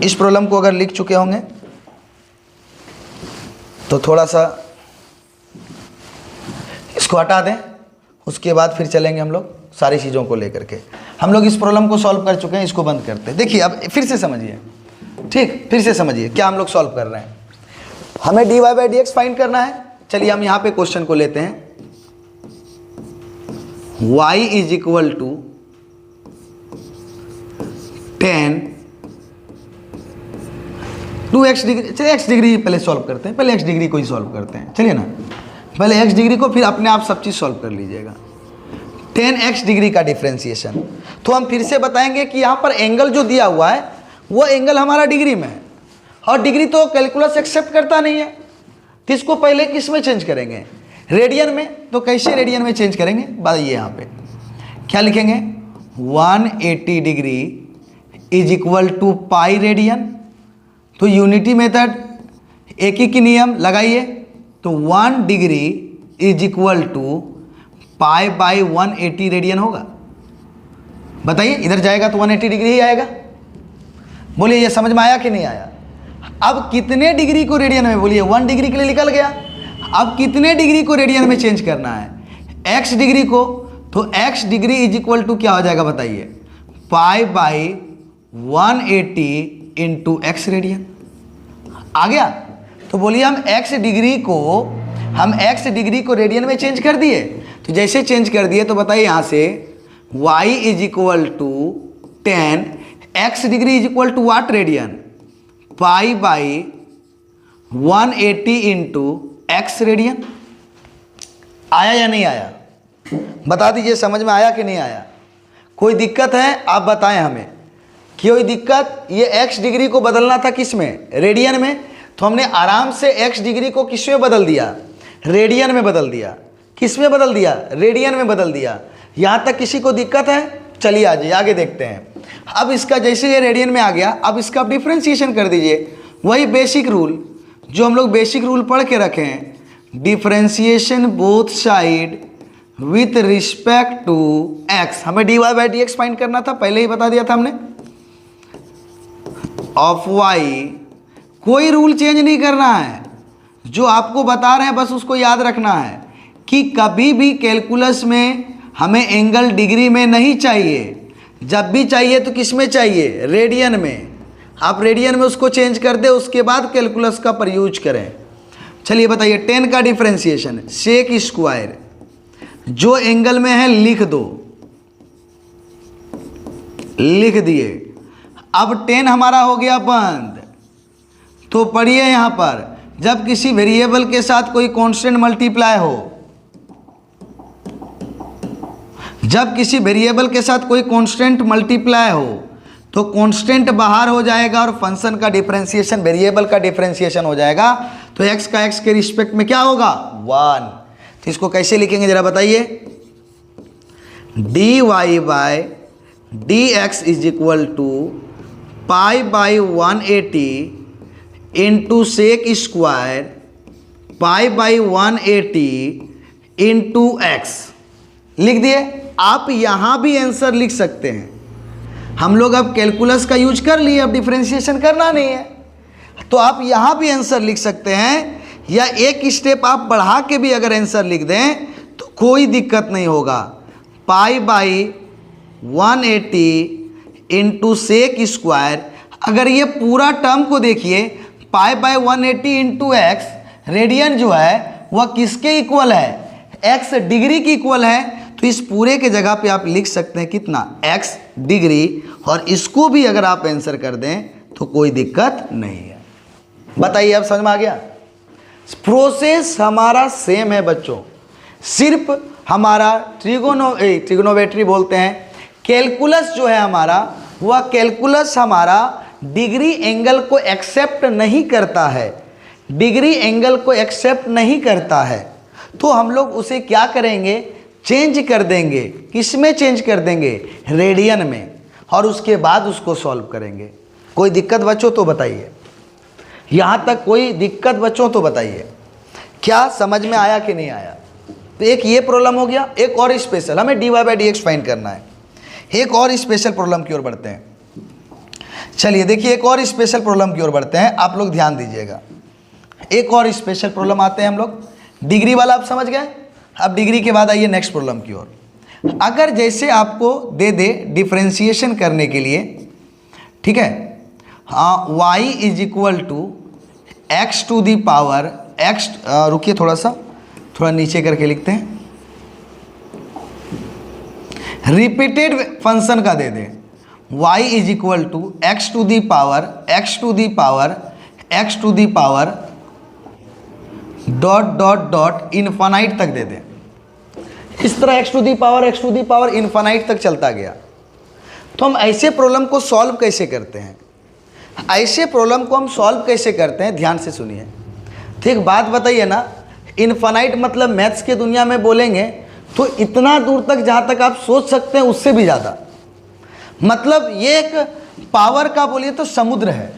इस प्रॉब्लम को अगर लिख चुके होंगे तो थोड़ा सा इसको हटा दें, उसके बाद फिर चलेंगे हम लोग सारी चीज़ों को लेकर के। हम लोग इस प्रॉब्लम को सॉल्व कर चुके हैं, इसको बंद करते हैं। देखिए अब फिर से समझिए, ठीक, फिर से समझिए क्या हम लोग सॉल्व कर रहे हैं। हमें d Y by D x find करना है। चलिए हम यहाँ पे क्वेश्चन को लेते हैं, y is equal to 10 2x डिग्री। चलिए x डिग्री पहले सॉल्व करते हैं, पहले x डिग्री को ही सॉल्व करते हैं, चलिए ना, पहले x डिग्री को, फिर अपने आप सब चीज़ सॉल्व कर लीजिएगा। 10x डिग्री का डिफ्रेंसिएशन, तो हम फिर से बताएंगे कि यहाँ पर एंगल जो दिया हुआ है वो एंगल हमारा डिग्री में है, और डिग्री तो कैलकुलस एक्सेप्ट करता नहीं है, तो इसको पहले किस में चेंज करेंगे, रेडियन में। तो कैसे रेडियन में चेंज करेंगे, बताइए। यहाँ पे क्या लिखेंगे, 180 degree is equal to pi radian. तो यूनिटी मेथड, एक ही की नियम लगाइए, तो 1 degree is equal to pi by 180 radian होगा। बताइए, इधर जाएगा तो 180 डिग्री ही आएगा। बोलिए ये समझ में आया कि नहीं आया। अब कितने डिग्री को रेडियन में, बोलिए 1 डिग्री के लिए निकल गया। अब कितने डिग्री को रेडियन में चेंज करना है, x डिग्री को, तो x degree is equal to क्या हो जाएगा बताइए, pi by 180 into x radian. आ गया। तो बोलिए हम x डिग्री को रेडियन में चेंज कर दिए। तो जैसे चेंज कर दिए तो बताइए यहाँ से y is equal to 10, x degree is equal to what radian, pi by 180 into x radian. आया या नहीं आया, बता दीजिए, समझ में आया कि नहीं आया। कोई दिक्कत है आप बताएं हमें, कोई दिक्कत। ये x डिग्री को बदलना था किस में, रेडियन में, तो हमने आराम से x डिग्री को किस में बदल दिया, रेडियन में बदल दिया। किस में बदल दिया, रेडियन में बदल दिया। यहाँ तक किसी को दिक्कत है, चलिए आ जाइए आगे देखते हैं। अब इसका जैसे ये रेडियन में आ गया, अब इसका डिफ्रेंशिएशन कर दीजिए। वही बेसिक रूल जो हम लोग बेसिक रूल पढ़ के रखे हैं, differentiation both side with respect to x। हमें dy by D x find करना था, पहले ही बता दिया था हमने। ऑफ y, कोई रूल चेंज नहीं करना है, जो आपको बता रहे हैं बस उसको याद रखना है कि कभी भी कैलकुलस में हमें एंगल डिग्री में नहीं चाहिए। जब भी चाहिए तो किस में चाहिए, रेडियन में। आप रेडियन में उसको चेंज कर दे, उसके बाद कैलकुलस का प्रयूज करें। चलिए बताइए, 10 का डिफ्रेंशिएशन, सेक स्क्वायर, जो एंगल में है लिख दो, लिख दिए। अब 10 हमारा हो गया बंद। तो पढ़िए यहां पर, जब किसी वेरिएबल के साथ कोई कांस्टेंट मल्टीप्लाई हो, जब किसी वेरिएबल के साथ कोई कांस्टेंट मल्टीप्लाई हो तो कांस्टेंट बाहर हो जाएगा और फंक्शन का डिफरेंशिएशन, वेरिएबल का डिफरेंशिएशन हो जाएगा। तो x का x के रिस्पेक्ट में क्या होगा, 1। तो इसको कैसे लिखेंगे जरा बताइए, dy by D x is equal to pi by 180 into sec square pi by 180 into x. लिख दिए। आप यहाँ भी आंसर लिख सकते हैं। हम लोग अब कैलकुलस का यूज कर लिए, अब डिफरेंशिएशन करना नहीं है, तो आप यहाँ भी आंसर लिख सकते हैं, या एक स्टेप आप बढ़ा के भी अगर आंसर लिख दें तो कोई दिक्कत नहीं होगा। Pi by 180 into sec square, अगर ये पूरा टर्म को देखिए, pi by 180 into x, radian जो है वह किसके इक्वल है, एक्स डिग्री की इक्वल है। तो इस पूरे के जगह पे आप लिख सकते हैं कितना, एक्स डिग्री, और इसको भी अगर आप आंसर कर दें तो कोई दिक्कत नहीं है। बताइए अब समझ में आ गया। प्रोसेस हमारा सेम है बच्चों, सिर्फ हमारा ट्रिगोनोमेट्री बोलते हैं, कैलकुलस जो है हमारा, वह कैलकुलस हमारा डिग्री एंगल को एक्सेप्ट नहीं करता है, डिग्री एंगल को एक्सेप्ट नहीं करता है। तो हम लोग उसे क्या करेंगे, चेंज कर देंगे। किस में चेंज कर देंगे, रेडियन में, और उसके बाद उसको सॉल्व करेंगे। कोई दिक्कत बच्चों तो बताइए, यहाँ तक कोई दिक्कत बच्चों तो बताइए, क्या समझ में आया कि नहीं आया। तो एक ये प्रॉब्लम हो गया। एक और स्पेशल, हमें dy by D x find करना है। एक और स्पेशल प्रॉब्लम की ओर बढ़ते हैं। चलिए देखिए, एक और स्पेशल प्रॉब्लम की ओर बढ़ते हैं, आप लोग ध्यान दीजिएगा। एक और स्पेशल प्रॉब्लम आते हैं हम लोग, डिग्री वाला आप समझ गए। अब डिग्री के बाद आइए नेक्स्ट प्रॉब्लम की ओर। अगर जैसे आपको दे दे डिफरेंशिएशन करने के लिए, ठीक है, हाँ, y is equal to x to the power x, रुकिए थोड़ा नीचे करके लिखते हैं, रिपीटेड फंक्शन का दे दे, y is equal to x to the power x to the power x to the power dot dot dot infinite तक दे दें। इस तरह x to the power infinite तक चलता गया। तो हम ऐसे प्रॉब्लम को सॉल्व कैसे करते हैं? ऐसे प्रॉब्लम को हम सॉल्व कैसे करते हैं, ध्यान से सुनिए। ठीक बात बताइए ना, इन्फानाइट मतलब मैथ्स की दुनिया में बोलेंगे तो इतना दूर तक जहाँ तक आप सोच सकते हैं उससे भी ज़्यादा। मतलब ये एक पावर का बोलिए तो समुद्र है।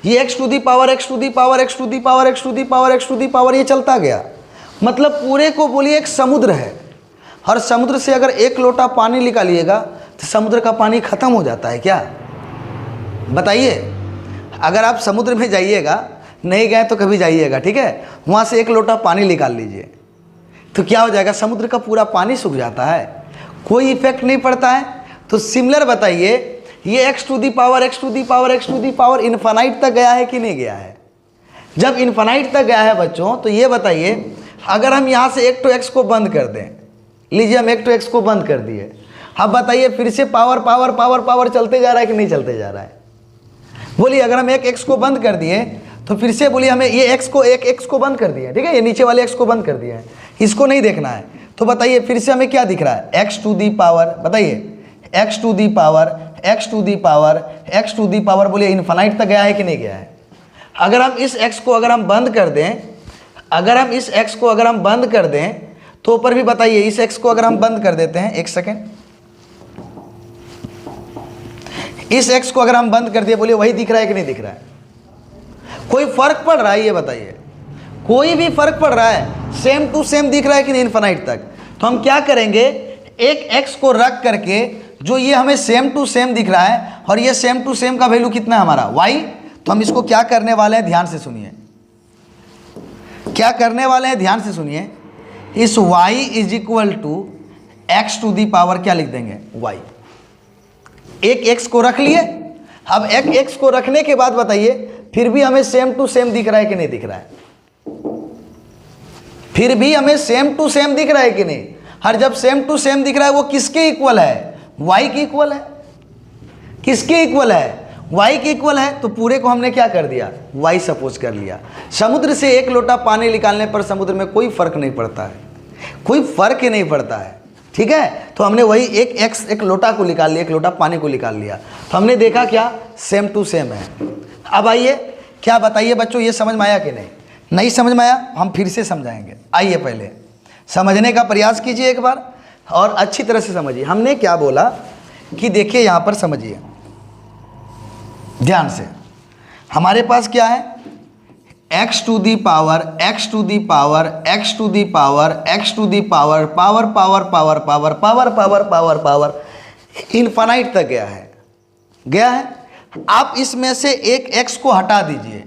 ये x to the power x to the power x to the power x to the power x to the power ये चलता गया। मतलब पूरे को बोलिए एक समुद्र है, और समुद्र से अगर एक लोटा पानी निकालिएगा तो समुद्र का पानी खत्म हो जाता है क्या? बताइए। अगर आप समुद्र में जाइएगा, नहीं गए तो कभी जाइएगा, ठीक है, वहाँ से एक लोटा पानी निकाल लीजिए तो क्या हो जाएगा? समुद्र का पूरा पानी सूख जाता है, कोई इफेक्ट नहीं पड़ता है। तो सिमिलर बताइए, ये x to the power x to the power x to the power infinite तक गया है कि नहीं गया है? जब इन्फानाइट तक गया है बच्चों, तो ये बताइए, अगर हम यहाँ से एक टू एक्स को बंद कर दें, लीजिए हम एक टू एक्स को बंद कर दिए, अब बताइए फिर से पावर पावर पावर पावर चलते जा रहा है कि नहीं चलते जा रहा है? बोलिए, अगर हम एक एक्स को बंद कर दिए तो फिर से बोलिए हमें ये एक्स को एक एक्स को बंद कर दिया, ठीक है, ये नीचे वाले एक्स को बंद कर दिया है, इसको नहीं देखना है। तो बताइए फिर से हमें क्या दिख रहा है? एक्स टू दी पावर, बताइए x to the power x to the power x to the power, बोलिए इन्फानाइट तक गया है कि नहीं गया है? अगर हम इस एक्स को अगर हम बंद कर दें, अगर हम इस एक्स को अगर हम बंद कर दें तो ऊपर भी बताइए, इस एक्स को अगर हम बंद कर देते हैं, एक सेकेंड, इस एक्स को अगर हम बंद कर दिए, बोलिए वही दिख रहा है कि नहीं दिख रहा है? कोई फर्क पड़ रहा है? ये बताइए, कोई भी फर्क पड़ रहा है? सेम टू सेम दिख रहा है कि नहीं इन्फानाइट तक? तो हम क्या करेंगे, एक एक्स को रख करके, जो ये हमें सेम टू सेम दिख रहा है और ये सेम टू सेम का वैल्यू कितना है हमारा? वाई। तो हम इसको क्या करने वाले हैं, ध्यान से सुनिए, क्या करने वाले हैं, ध्यान से सुनिए। इस y is equal to x to the power क्या लिख देंगे? y। एक x को रख लिए, अब एक x को रखने के बाद बताइए फिर भी हमें सेम टू सेम दिख रहा है कि नहीं दिख रहा है? फिर भी हमें सेम टू सेम दिख रहा है कि नहीं? हर जब सेम टू सेम दिख रहा है वो किसके इक्वल है? y के इक्वल है। किसके इक्वल है? y के इक्वल है। तो पूरे को हमने क्या कर दिया? y सपोज कर लिया। समुद्र से एक लोटा पानी निकालने पर समुद्र में कोई फर्क नहीं पड़ता है, कोई फर्क ही नहीं पड़ता है, ठीक है। तो हमने वही एक एक्स एक लोटा को निकाल लिया, एक लोटा पानी को निकाल लिया, तो हमने देखा क्या सेम टू सेम है। अब आइए, क्या बताइए बच्चों, ये समझ में आया कि नहीं? नहीं समझ में आया? हम फिर से समझाएंगे। आइए पहले समझने का प्रयास कीजिए एक बार और अच्छी तरह से समझिए। हमने क्या बोला कि देखिए यहाँ पर समझिए ध्यान से, हमारे पास क्या है? X to the power x to the power x to the power x to the power power power power power power power power power infinite तक गया है, गया है। आप इसमें से एक एक्स को हटा दीजिए,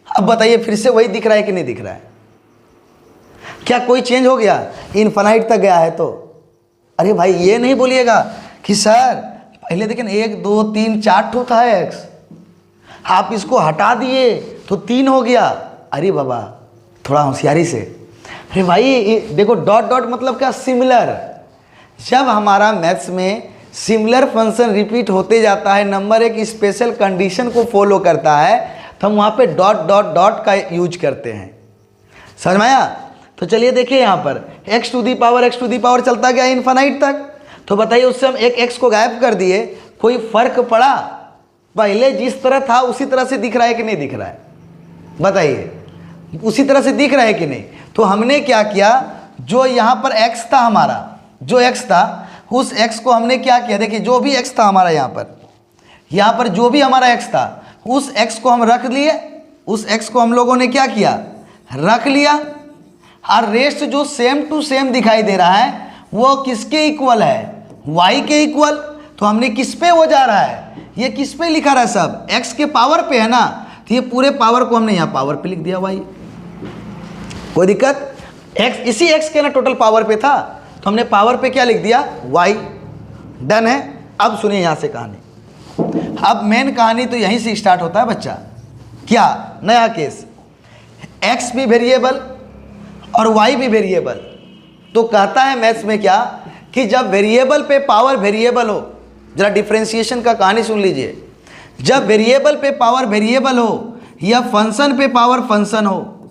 अब बताइए फिर से वही दिख रहा है कि नहीं दिख रहा है? क्या कोई चेंज हो गया? इन्फानाइट तक गया है तो। अरे भाई ये नहीं बोलिएगा कि सर पहले देखें 1 2 3 4 ठो था एक्स, आप इसको हटा दिए तो 3 हो गया। अरे बाबा थोड़ा होशियारी से, अरे भाई देखो डॉट डॉट मतलब क्या? सिमिलर। जब हमारा मैथ्स में सिमिलर फंक्शन रिपीट होते जाता है, नंबर एक स्पेशल कंडीशन को फॉलो करता है, तो हम वहाँ पे डॉट डॉट डॉट का यूज करते हैं। समझ में आया? तो चलिए देखिए यहाँ पर एक्स टू दी पावर चलता गया इन्फानाइट तक। तो बताइए उससे हम एक एक्स को गायब कर दिए, कोई फर्क पड़ा? पहले जिस तरह था उसी तरह से दिख रहा है कि नहीं दिख रहा है? बताइए, उसी तरह से दिख रहा है कि नहीं? तो हमने क्या किया, जो यहाँ पर x था हमारा, जो x था उस x को हमने क्या किया, देखिए जो भी x था हमारा यहाँ पर जो भी हमारा x था उस x को हम रख लिए, उस x को हम लोगों ने क्या किया, रख लिया। और रेस्ट जो सेम टू सेम दिखाई दे रहा है वो किसके इक्वल है? y के इक्वल। तो हमने किस पे वो जा रहा है, ये किस पे लिखा रहा है? सब x के पावर पे है ना, तो ये पूरे पावर को हमने यहाँ पावर पे लिख दिया y। कोई दिक्कत? x इसी x के ना टोटल पावर पे था, तो हमने पावर पे क्या लिख दिया? y। डन है। अब सुनिए यहाँ से कहानी, अब मेन कहानी तो यहीं से स्टार्ट होता है बच्चा। क्या नया केस, x भी वेरिएबल और y भी वेरिएबल। तो कहता है मैथ्स में क्या कि जब वेरिएबल पे पावर वेरिएबल हो जरा डिफरेंशिएशन का कहानी सुन लीजिए। जब वेरिएबल पे पावर वेरिएबल हो या फंक्शन पे पावर फंक्शन हो,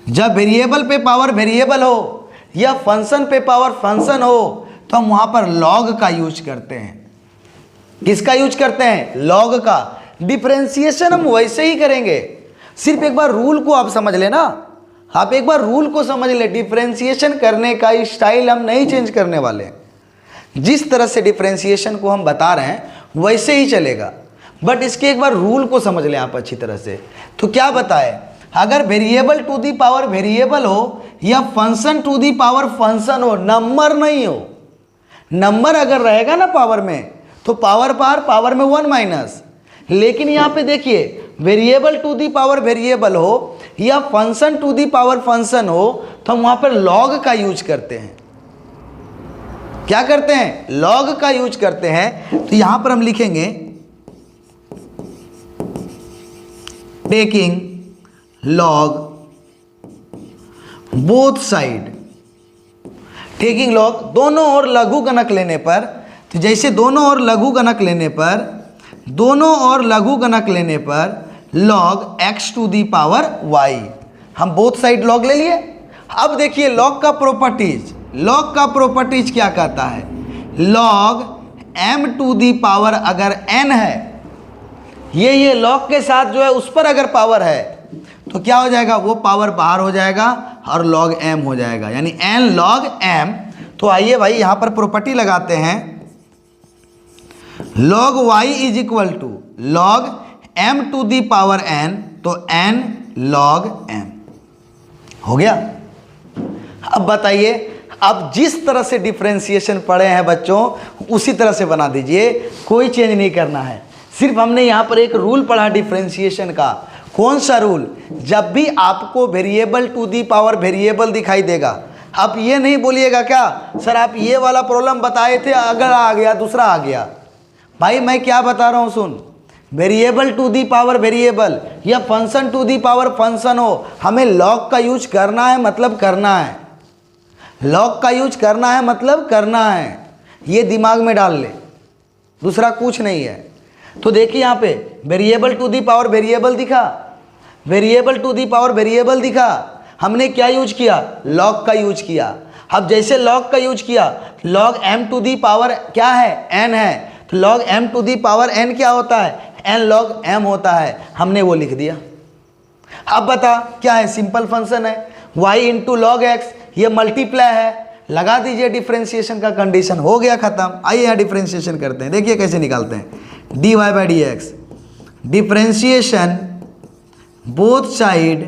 जब वेरिएबल पे पावर वेरिएबल हो या फंक्शन पे पावर फंक्शन हो, तो हम वहां पर लॉग का यूज करते हैं। किसका यूज करते हैं? लॉग का। डिफरेंशिएशन हम वैसे ही करेंगे, सिर्फ एक बार रूल को आप समझ लेना, आप एक बार रूल को समझ ले। डिफरेंशिएशन करने का स्टाइल हम नहीं चेंज करने वाले, जिस तरह से डिफरेंशिएशन को हम बता रहे हैं वैसे ही चलेगा, बट इसके एक बार रूल को समझ लें आप अच्छी तरह से। तो क्या बताए, अगर variable to the power variable हो या function to the power function हो, नंबर नहीं हो, नंबर अगर रहेगा ना पावर में तो पावर पार पावर में 1 माइनस। लेकिन यहाँ पे देखिए variable to the power variable हो या function to the power function हो, तो हम वहां पर लॉग का यूज करते हैं। क्या करते हैं? लॉग का यूज करते हैं। तो यहां पर हम लिखेंगे taking log both side, taking log दोनों ओर लघु गणक लेने पर, तो जैसे दोनों ओर लघु गणक लेने पर, दोनों ओर लघु गणक लेने पर log x to the power y, हम बोथ साइड लॉग ले लिए। अब देखिए लॉग का प्रॉपर्टीज, लॉग का प्रॉपर्टीज क्या कहता है, log m to the power अगर n है, ये लॉग के साथ जो है उस पर अगर पावर है तो क्या हो जाएगा, वो पावर बाहर हो जाएगा और लॉग m हो जाएगा, यानी n log m। तो आइए भाई यहां पर प्रॉपर्टी लगाते हैं, log y is equal to log m to the power n, तो n log m हो गया। अब बताइए, अब जिस तरह से डिफरेंशिएशन पढ़े हैं बच्चों उसी तरह से बना दीजिए, कोई चेंज नहीं करना है। सिर्फ हमने यहाँ पर एक रूल पढ़ा डिफरेंशिएशन का। कौन सा रूल? जब भी आपको variable to the power variable दिखाई देगा, आप ये नहीं बोलिएगा क्या सर आप ये वाला प्रॉब्लम बताए थे अगर आ गया दूसरा आ गया। भाई मैं क्या बता रहा हूँ सुन, variable to the power variable या function to the power function हो, हमें लॉग का यूज करना है मतलब करना है, लॉग का यूज करना है मतलब करना है, ये दिमाग में डाल ले, दूसरा कुछ नहीं है। तो देखिए यहाँ पे variable to the power variable दिखा, variable to the power variable दिखा, हमने क्या यूज किया? लॉग का यूज किया। अब जैसे लॉग का यूज किया, log m to the power क्या है? n है, तो log m to the power n क्या होता है? n log m होता है, हमने वो लिख दिया। अब बता क्या है? सिंपल फंक्शन है, y इंटू लॉग x, ये मल्टीप्लाई है, लगा दीजिए डिफरेंशिएशन का कंडीशन, हो गया खत्म। आइए यहाँ डिफरेंशिएशन करते हैं, देखिए कैसे निकालते हैं। dy by D x, differentiation both side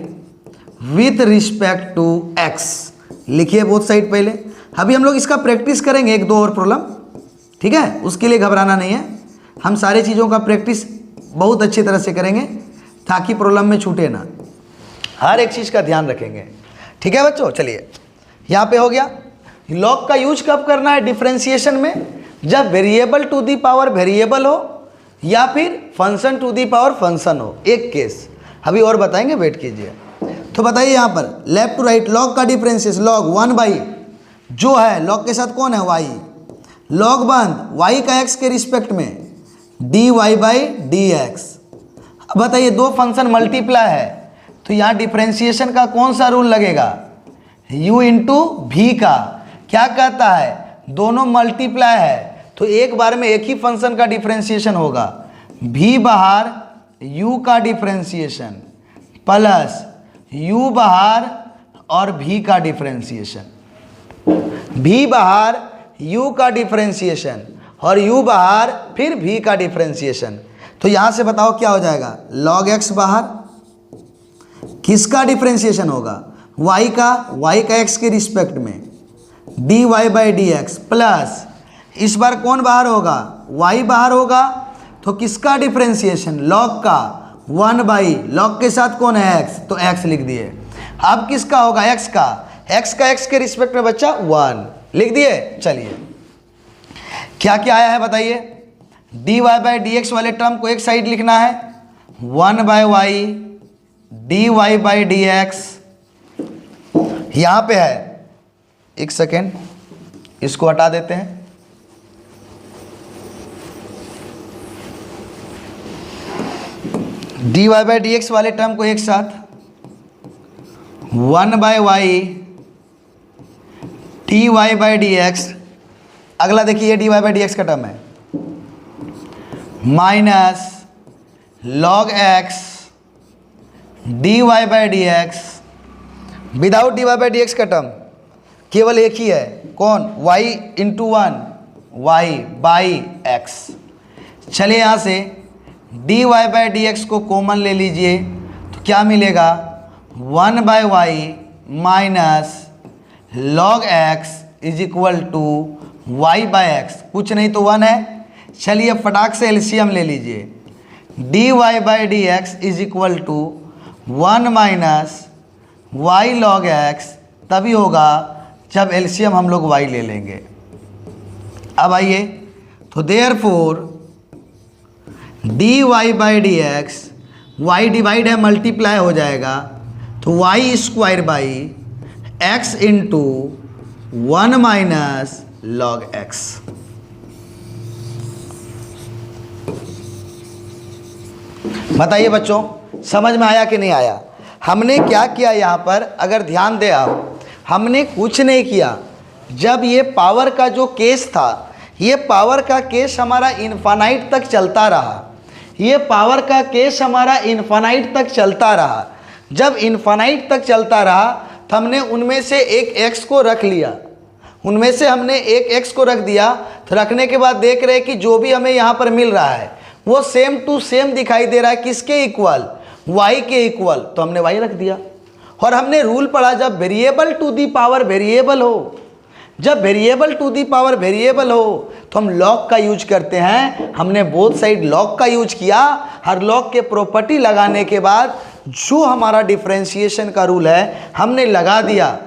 with respect to x, लिखिए बोथ साइड पहले। अभी हम लोग इसका प्रैक्टिस करेंगे एक दो और प्रॉब्लम, ठीक है, उसके लिए घबराना नहीं है, हम सारी चीज़ों का प्रैक्टिस बहुत अच्छी तरह से करेंगे ताकि प्रॉब्लम में छूटे ना, हर एक चीज़ का ध्यान रखेंगे, ठीक है बच्चों। चलिए यहाँ पे हो गया। लॉग का यूज कब करना है डिफरेंशिएशन में? जब variable to the power variable हो या फिर function to the power function हो, एक केस अभी और बताएंगे, वेट कीजिए। तो बताइए यहाँ पर लेफ्ट टू राइट लॉग का डिफरेंशिएशन, लॉग 1 बाई जो है लॉग के साथ कौन है? y, लॉग बंद y का x के रिस्पेक्ट में dy बाई डी एक्स। अब बताइए दो फंक्शन मल्टीप्लाई है तो यहाँ डिफरेंशिएशन का कौन सा रूल लगेगा? u इंटू वी का, क्या कहता है? दोनों मल्टीप्लाई है तो एक बार में एक ही फंक्शन का डिफरेंशिएशन होगा, v बाहर u का डिफरेंशिएशन प्लस u बाहर और v का डिफरेंशिएशन, v बाहर u का डिफरेंशिएशन और u बाहर फिर v का डिफरेंशिएशन। तो यहाँ से बताओ क्या हो जाएगा? log x बाहर किसका डिफरेंशिएशन होगा? y का x के रिस्पेक्ट में dy by D x plus इस बार कौन बाहर होगा? y बाहर होगा तो किसका डिफरेंशिएशन? log का 1 बाई log के साथ कौन है? x, तो x लिख दिए। अब किसका होगा? x का x के रिस्पेक्ट में बच्चा 1 लिख दिए। चलिए क्या क्या आया है बताइए। dy बाई डी एक्स वाले टर्म को एक साइड लिखना है, 1 by y dy by D x, यहाँ पे है, एक सेकेंड इसको हटा देते हैं। D Y by D x वाले टर्म को एक साथ 1 by y d Y by D x, अगला देखिए ये d Y by D x का टर्म है, minus log x d Y by D x, without d Y by D x का टर्म केवल एक ही है, कौन, y into 1 y by x. चलिए यहाँ से d Y by D x को कॉमन ले लीजिए तो क्या मिलेगा, 1 by y minus log x is equal to y by x, कुछ नहीं तो 1 है। चलिए फटाक से एलसीएम ले लीजिए, d Y by D x is equal to 1 minus y log x, तभी होगा जब एलसीएम हम लोग y ले लेंगे। अब आइए तो therefore d Y by D x, y divide है मल्टीप्लाई हो जाएगा तो y square by x into 1 minus log x. बताइए बच्चों समझ में आया कि नहीं आया। हमने क्या किया यहाँ पर, अगर ध्यान दें आप, हमने कुछ नहीं किया। जब ये पावर का जो केस था, ये पावर का केस हमारा इन्फानाइट तक चलता रहा, ये पावर का केस हमारा इन्फानाइट तक चलता रहा। जब इन्फानाइट तक चलता रहा तो हमने उनमें से एक x को रख लिया, उनमें से हमने एक x को रख दिया। तो रखने के बाद देख रहे हैं कि जो भी हमें यहाँ पर मिल रहा है वो सेम टू सेम दिखाई दे रहा है, किसके इक्वल, y के इक्वल, तो हमने y रख दिया। और हमने रूल पढ़ा, जब variable to the power variable हो, जब variable to the power variable हो तो हम लॉग का यूज करते हैं। हमने बोथ साइड लॉग का यूज किया। हर लॉग के प्रॉपर्टी लगाने के बाद जो हमारा डिफरेंशिएशन का रूल है हमने लगा दिया।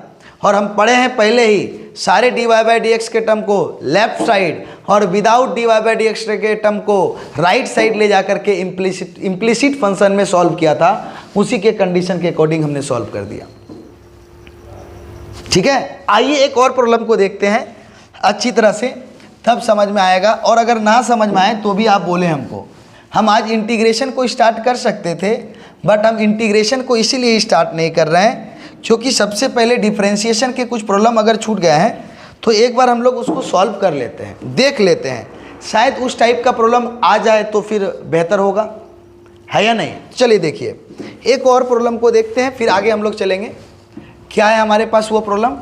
और हम पढ़े हैं पहले ही सारे d Y by D x के टर्म को लेफ्ट साइड और without d Y by D x के टर्म को राइट साइड ले जाकर के इम्प्लिसिट फंक्शन में सॉल्व किया था। उसी के कंडीशन के अकॉर्डिंग हमने सॉल्व कर दिया। ठीक है, आइए एक और प्रॉब्लम को देखते हैं अच्छी तरह से, तब समझ में आएगा। और अगर ना समझ में आए तो भी आप बोले हमको। हम आज इंटीग्रेशन को स्टार्ट कर सकते थे, बट हम इंटीग्रेशन को इसीलिए स्टार्ट नहीं कर रहे हैं क्योंकि सबसे पहले डिफरेंशिएशन के कुछ प्रॉब्लम अगर छूट गए हैं तो एक बार हम लोग उसको सॉल्व कर लेते हैं, देख लेते हैं, शायद उस टाइप का प्रॉब्लम आ जाए तो फिर बेहतर होगा, है या नहीं। चलिए देखिए एक और प्रॉब्लम को देखते हैं, फिर आगे हम लोग चलेंगे। क्या है हमारे पास वो प्रॉब्लम,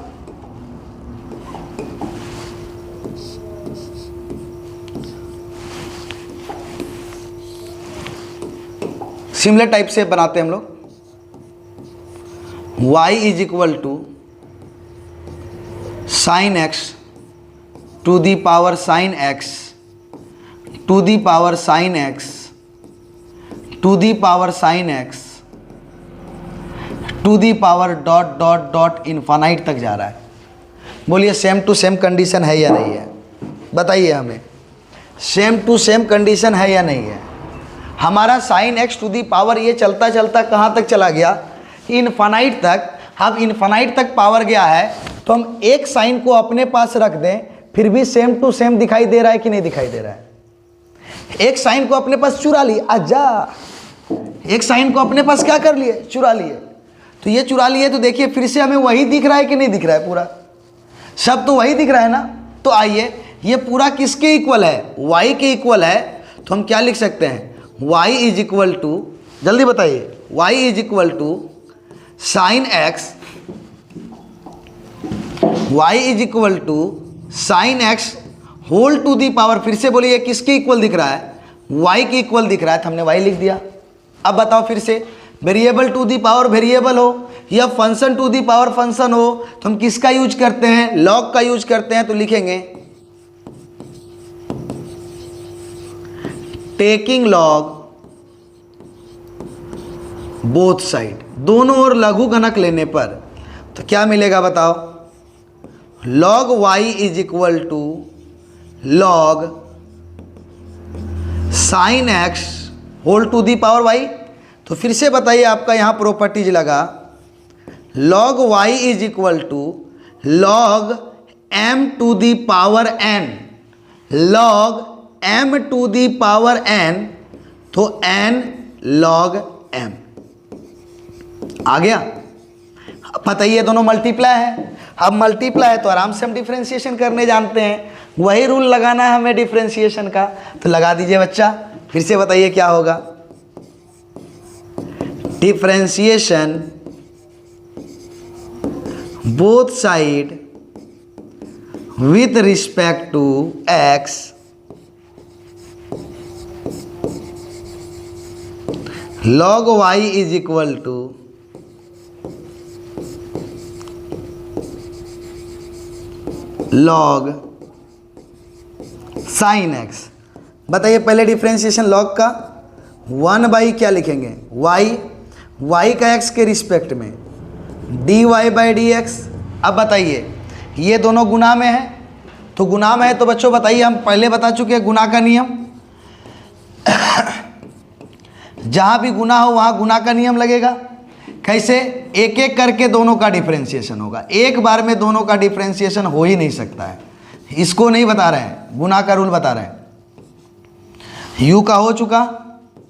सिमिलर टाइप से बनाते हैं हम लोग। y is equal to sine x to the power sine x to the power sine x to the power sine x to the power dot dot dot infinite तक जा रहा है। बोलिए सेम टू सेम कंडीशन है या नहीं है, बताइए हमें, सेम टू सेम कंडीशन है या नहीं है। हमारा sine x to the power ये चलता चलता कहाँ तक चला गया, इन्फानाइट तक। अब इन्फानाइट तक पावर गया है तो हम एक साइन को अपने पास रख दें, फिर भी सेम टू सेम दिखाई दे रहा है कि नहीं दिखाई दे रहा है। एक साइन को अपने पास चुरा लिए, आजा, एक साइन को अपने पास क्या कर लिए, चुरा लिए। तो ये चुरा लिए तो देखिए फिर से हमें वही दिख रहा है कि नहीं दिख रहा है, पूरा सब तो वही दिख रहा है ना। तो आइए ये पूरा किसके इक्वल है, y के इक्वल है। तो हम क्या लिख सकते हैं, y इज इक्वल टू, जल्दी बताइए, y is equal to sine x, y is equal to sine x whole to the power, फिर से बोलिए किसके इक्वल दिख रहा है, y के इक्वल दिख रहा है, तो हमने y लिख दिया। अब बताओ फिर से, variable to the power variable हो या function to the power function हो तो हम किसका यूज करते हैं, लॉग का यूज करते हैं। तो लिखेंगे टेकिंग लॉग बोथ साइड, दोनों ओर लघु गणक लेने पर तो क्या मिलेगा बताओ, log y is equal to log sine x whole to the power y। तो फिर से बताइए, आपका यहाँ प्रॉपर्टीज लगा, log y is equal to log m to the power n, log m to the power n, तो n log m। आ गया? बताइए दोनों मल्टीप्लाई है। अब मल्टीप्लाई है तो आराम से हम डिफ्रेंशिएशन करने जानते हैं, वही रूल लगाना है हमें डिफ्रेंशिएशन का। तो लगा दीजिए बच्चा, फिर से बताइए क्या होगा। Differentiation both side with respect to x log y is equal to log sin x। बताइए पहले डिफ्रेंशिएशन लॉग का 1 क्या लिखेंगे, y का x के रिस्पेक्ट में dy/dx। अब बताइए ये दोनों गुना में है, तो गुना में है तो बच्चों बताइए, हम पहले बता चुके हैं गुना का नियम। जहाँ भी गुना हो वहाँ गुना का नियम लगेगा। कैसे? एक एक करके दोनों का डिफ्रेंशिएशन होगा, एक बार में दोनों का डिफ्रेंशिएशन हो ही नहीं सकता है। इसको नहीं बता रहे हैं, गुना का रूल बता रहे हैं। u का हो चुका,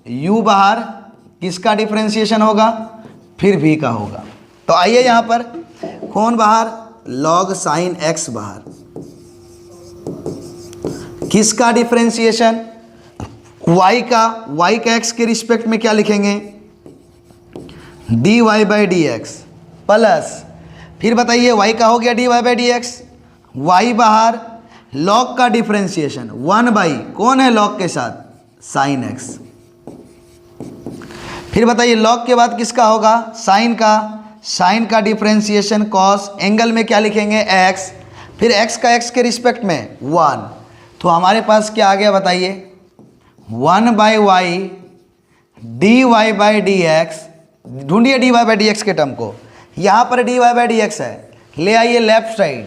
u बाहर, किसका डिफ्रेंशिएशन होगा, फिर v का होगा। तो आइए यहाँ पर कौन बाहर, log sin x बाहर, किसका डिफ्रेंशिएशन, y का x के रिस्पेक्ट में क्या लिखेंगे, dy/dx प्लस, फिर बताइए y का हो गया dy/dx, y बाहर, log का डिफ्रेंशिएशन 1 कौन है log के साथ, sin x। फिर बताइए log के बाद किसका होगा, साइन का डिफ्रेंशिएशन cos, एंगल में क्या लिखेंगे x, फिर x का x के रिस्पेक्ट में 1। तो हमारे पास क्या आ गया बताइए, 1/y dy/dx। ढूंढिए dy/dx के टर्म को, यहाँ पर dy/dx है, ले आइए लेफ्ट साइड।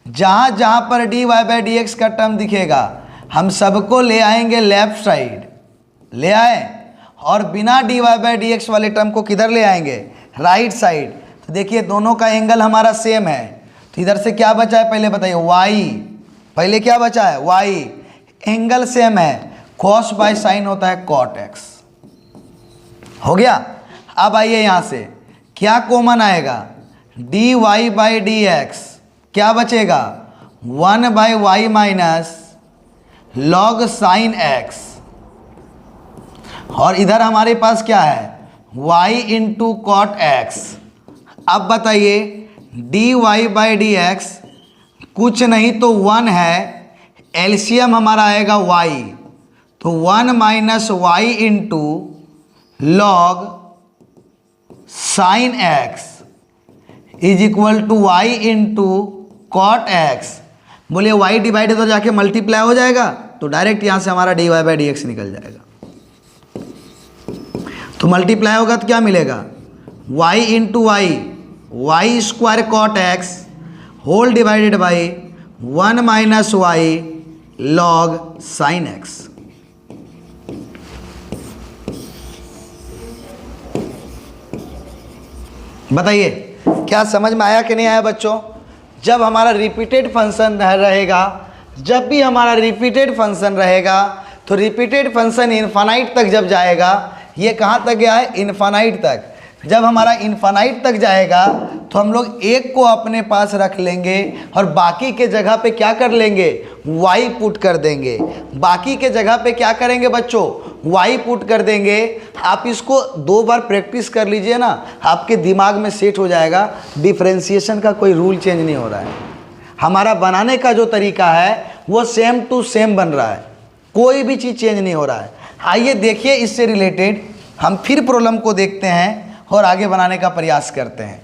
जहाँ जहाँ पर dy/dx का टर्म दिखेगा हम सबको ले आएंगे लेफ्ट साइड, ले आए, और बिना dy/dx वाले टर्म को किधर ले आएंगे, राइट साइड। तो देखिए दोनों का एंगल हमारा सेम है, तो इधर से क्या बचा है पहले बताइए, y। पहले क्या बचा है, y। एंगल सेम है, cos बाय साइन होता है cot x। हो गया? अब आइए यहाँ से क्या कॉमन आएगा, dy/dx, क्या बचेगा, 1/y minus log sin x, और इधर हमारे पास क्या है, y इंटू कॉट x। अब बताइए dy/dx कुछ नहीं तो 1 है, एलसीएम हमारा आएगा y, तो 1 minus y into log sine x is equal to y into cot x। बोलिए y डिवाइड इधर जाके मल्टीप्लाई हो जाएगा, तो डायरेक्ट यहाँ से हमारा dy/dx निकल जाएगा। तो मल्टीप्लाई होगा तो क्या मिलेगा, y into y square cot x whole divided by 1 minus y log sine x। बताइए क्या समझ में आया कि नहीं आया बच्चों। जब हमारा रिपीटेड फंक्शन रहेगा, जब भी हमारा रिपीटेड फंक्शन रहेगा, तो रिपीटेड फंक्शन इनफाइनाइट तक जब जाएगा, ये कहाँ तक गया है, इनफाइनाइट तक। जब हमारा इनफाइनाइट तक जाएगा तो हम लोग एक को अपने पास रख लेंगे और बाकी के जगह पे क्या कर लेंगे, y पुट कर देंगे। बाकी के जगह पे क्या करेंगे बच्चों, y पुट कर देंगे। आप इसको 2 बार प्रैक्टिस कर लीजिए ना, आपके दिमाग में सेट हो जाएगा। डिफरेंशिएशन का कोई रूल चेंज नहीं हो रहा है, हमारा बनाने का जो तरीका है वो सेम टू सेम बन रहा है, कोई भी चीज़ चेंज नहीं हो रहा है। आइए देखिए इससे रिलेटेड हम फिर प्रॉब्लम को देखते हैं और आगे बनाने का प्रयास करते हैं।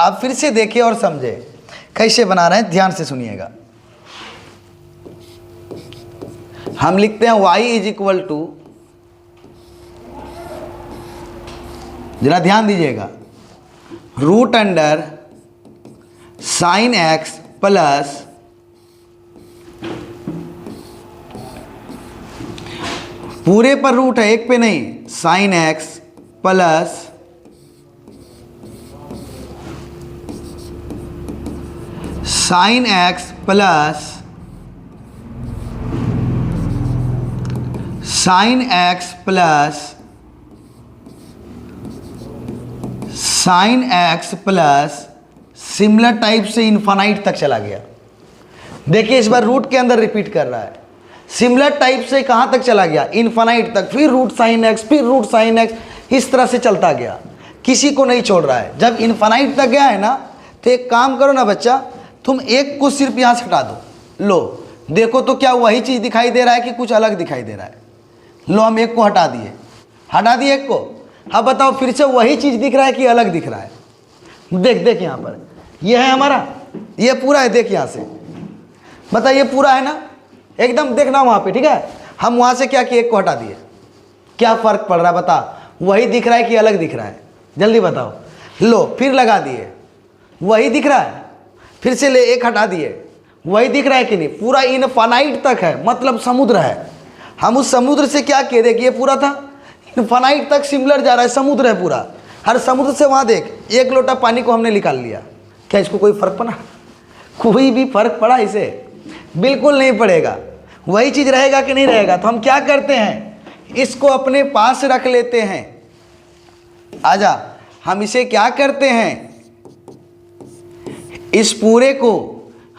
आप फिर से देखिए और समझे कैसे बना रहे हैं, ध्यान से सुनिएगा। हम लिखते हैं y इज इक्वल टू, जरा ध्यान दीजिएगा, root under sine x plus पूरे पर रूट है, एक पे नहीं, sine x plus sine x plus sine x plus sine x plus similar type से इन्फानाइट तक चला गया। देखिए इस बार रूट के अंदर रिपीट कर रहा है, सिमिलर टाइप से कहाँ तक चला गया, इन्फानाइट तक, फिर रूट साइन एक्स, फिर रूट साइन एक्स, इस तरह से चलता गया, किसी को नहीं छोड़ रहा है। जब इन्फानाइट तक गया है ना, तो एक काम करो ना बच्चा, तुम एक को सिर्फ यहाँ से हटा दो, लो देखो तो क्या वही चीज़ दिखाई दे रहा है कि कुछ अलग दिखाई दे रहा है। लो हम एक को हटा दिए एक को, अब बताओ फिर से वही चीज़ दिख रहा है कि अलग दिख रहा है। देख यहाँ पर ये है हमारा, ये पूरा है, देख यहाँ से बता, ये पूरा है ना, एकदम देखना वहाँ पे, ठीक है। हम वहाँ से क्या किए, एक को हटा दिए, क्या फ़र्क पड़ रहा है बता, वही दिख रहा है कि अलग दिख रहा है, जल्दी बताओ। लो फिर लगा दिए, वही दिख रहा है, फिर से ले एक हटा दिए, वही दिख रहा है कि नहीं, पूरा इनफानाइट तक है, मतलब समुद्र है। हम उस समुद्र से क्या किए, देखिए पूरा था इनफानाइट तक सिमिलर जा रहा है, समुद्र है पूरा, हर समुद्र से वहाँ देख एक लोटा पानी को हमने निकाल लिया, क्या इसको कोई फर्क पड़ा, कोई भी फर्क पड़ा इसे, बिल्कुल नहीं पड़ेगा। वही चीज़ रहेगा कि नहीं रहेगा। तो हम क्या करते हैं, इसको अपने पास रख लेते हैं, आजा हम इसे क्या करते हैं, इस पूरे को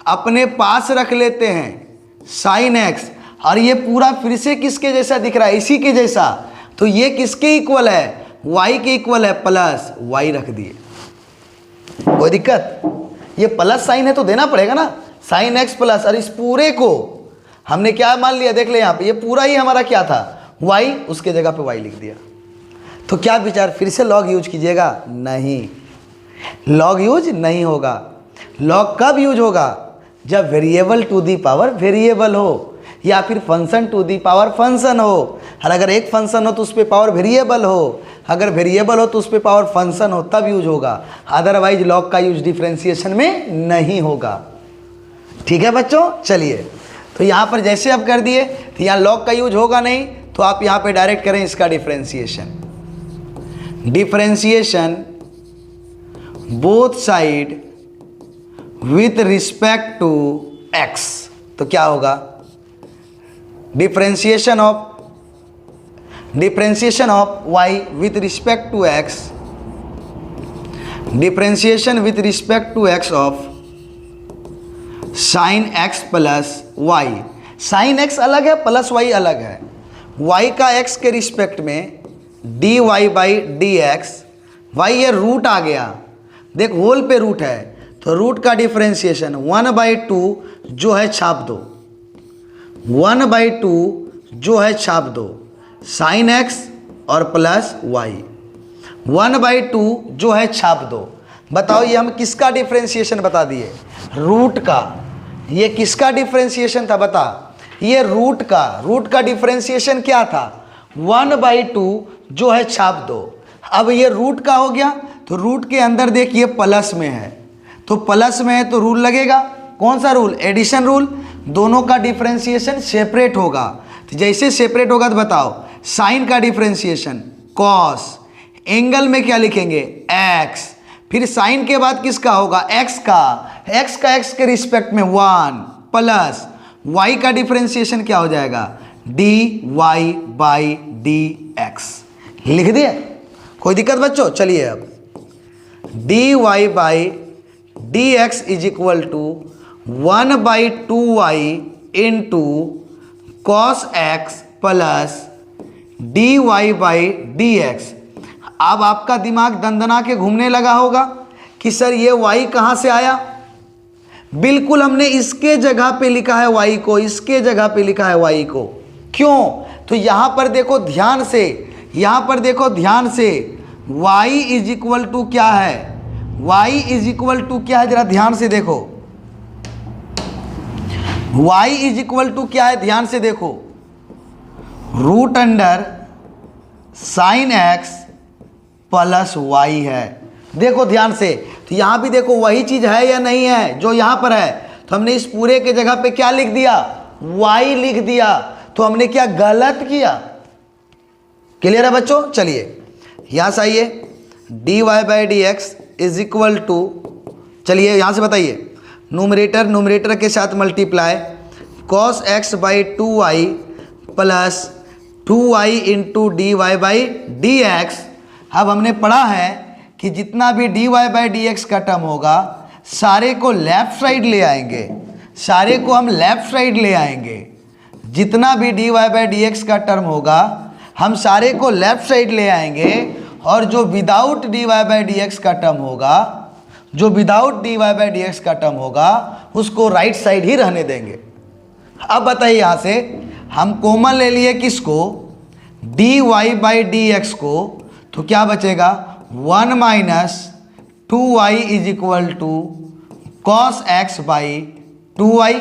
अपने पास रख लेते हैं साइन एक्स, और ये पूरा फिर से किसके जैसा दिख रहा है, इसी के जैसा, तो ये किसके इक्वल है, y के इक्वल है, प्लस y रख दिए, कोई दिक्कत, ये प्लस साइन है तो देना पड़ेगा ना, साइन एक्स प्लस, और इस पूरे को हमने क्या मान लिया, देख ले यहाँ पे, ये पूरा ही हमारा क्या था y, उसके जगह पे y लिख दिया। तो क्या विचार, फिर से लॉग यूज कीजिएगा, नहीं, लॉग यूज नहीं होगा। लॉग कब यूज होगा, जब variable to the power variable हो, या फिर function to the power function हो, और अगर एक फंक्शन हो तो उस पर पावर वेरिएबल हो, अगर वेरिएबल हो तो उस पर पावर फंक्शन हो, तब यूज होगा, अदरवाइज लॉग का यूज डिफरेंशिएशन में नहीं होगा। ठीक है बच्चों, चलिए तो यहाँ पर जैसे अब कर दिए, तो यहाँ लॉग का यूज होगा नहीं, तो आप यहाँ पे डायरेक्ट करें इसका differentiation, both side with respect to x, तो क्या होगा, differentiation of y with respect to x, differentiation with respect to x of sine x plus y। Sine x अलग है, प्लस y अलग है, y का x के रिस्पेक्ट में dy by D x, y ये रूट आ गया, देख होल पे रूट है, तो रूट का डिफरेंशिएशन 1/2 जो है छाप दो, 1/2 जो है छाप दो, साइन एक्स और प्लस y, 1/2 जो है छाप दो। बताओ ये हम किसका डिफरेंशिएशन बता दिए, रूट का, ये किसका डिफरेंशिएशन था बता, ये रूट का डिफरेंशिएशन क्या था, 1/2 जो है छाप दो। अब ये रूट का हो गया, तो रूट के अंदर देखिए प्लस में है, तो प्लस में है तो रूल लगेगा, कौन सा रूल, एडिशन रूल, दोनों का डिफरेंशिएशन सेपरेट होगा। तो जैसे सेपरेट होगा तो बताओ, साइन का डिफरेंशिएशन कॉस, एंगल में क्या लिखेंगे x, फिर साइन के बाद किसका होगा, x का x के रिस्पेक्ट में 1 प्लस y का डिफरेंशिएशन क्या हो जाएगा, dy बाई डी एक्स, लिख दिए, कोई दिक्कत बच्चों। चलिए अब dy by D x is equal to 1/2y into cos x plus dy by D x. अब आपका दिमाग दंदना के घूमने लगा होगा कि सर ये y कहाँ से आया, बिल्कुल हमने इसके जगह पे लिखा है y को, इसके जगह पे लिखा है y को, क्यों, तो यहाँ पर देखो ध्यान से, यहाँ पर देखो ध्यान से, y इज इक्वल टू क्या है, y इज इक्वल टू क्या है, जरा ध्यान से देखो, y इज इक्वल टू क्या है, ध्यान से देखो, root under sine x plus y है, देखो ध्यान से। तो यहाँ भी देखो वही चीज है या नहीं है जो यहाँ पर है, तो हमने इस पूरे के जगह पे क्या लिख दिया, y लिख दिया, तो हमने क्या गलत किया। क्लियर है बच्चों। चलिए यहाँ से आइए, dy by D x is equal to, चलिए यहाँ से बताइए, न्यूमरेटर के साथ multiply cos x by 2y plus 2y into d Y by D x. अब हमने पढ़ा है कि जितना भी dy बाई डी एक्स का टर्म होगा सारे को लेफ्ट साइड ले आएंगे, सारे को हम लेफ्ट साइड ले आएंगे। जितना भी dy बाई डी एक्स का टर्म होगा हम सारे को लेफ्ट साइड ले आएंगे, और जो without dy by D x का टर्म होगा, जो without dy by D x का टर्म होगा उसको राइट साइड ही रहने देंगे। अब बताइए यहाँ से हम कॉमन ले लिए किसको, dy बाई डी एक्स को, तो क्या बचेगा 1 minus 2y is equal to cos x by 2y।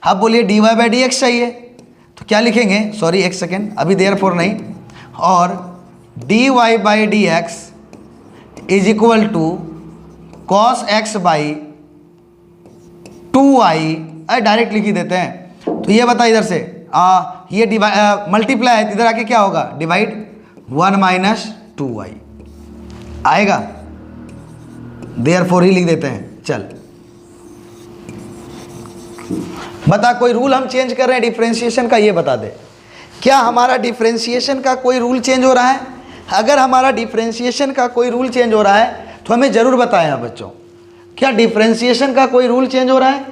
अब बोलिए dy बाई डी एक्स चाहिए तो क्या लिखेंगे, सॉरी एक सेकेंड, अभी देयरफॉर नहीं, और dy by D x is equal to cos x by 2y। Direct लिख ही देते हैं। तो ये बता इधर से ये मल्टीप्लाई है, इधर आके क्या होगा डिवाइड 1 माइनस 2y आएगा, देयरफॉर ही लिख देते हैं। चल बता कोई रूल हम चेंज कर रहे हैं डिफरेंशिएशन का, ये बता दे क्या हमारा डिफरेंशिएशन का कोई रूल चेंज हो रहा है। अगर हमारा डिफरेंशिएशन का कोई रूल चेंज हो रहा है तो हमें ज़रूर बताएं बच्चों, क्या डिफरेंशिएशन का कोई रूल चेंज हो रहा है।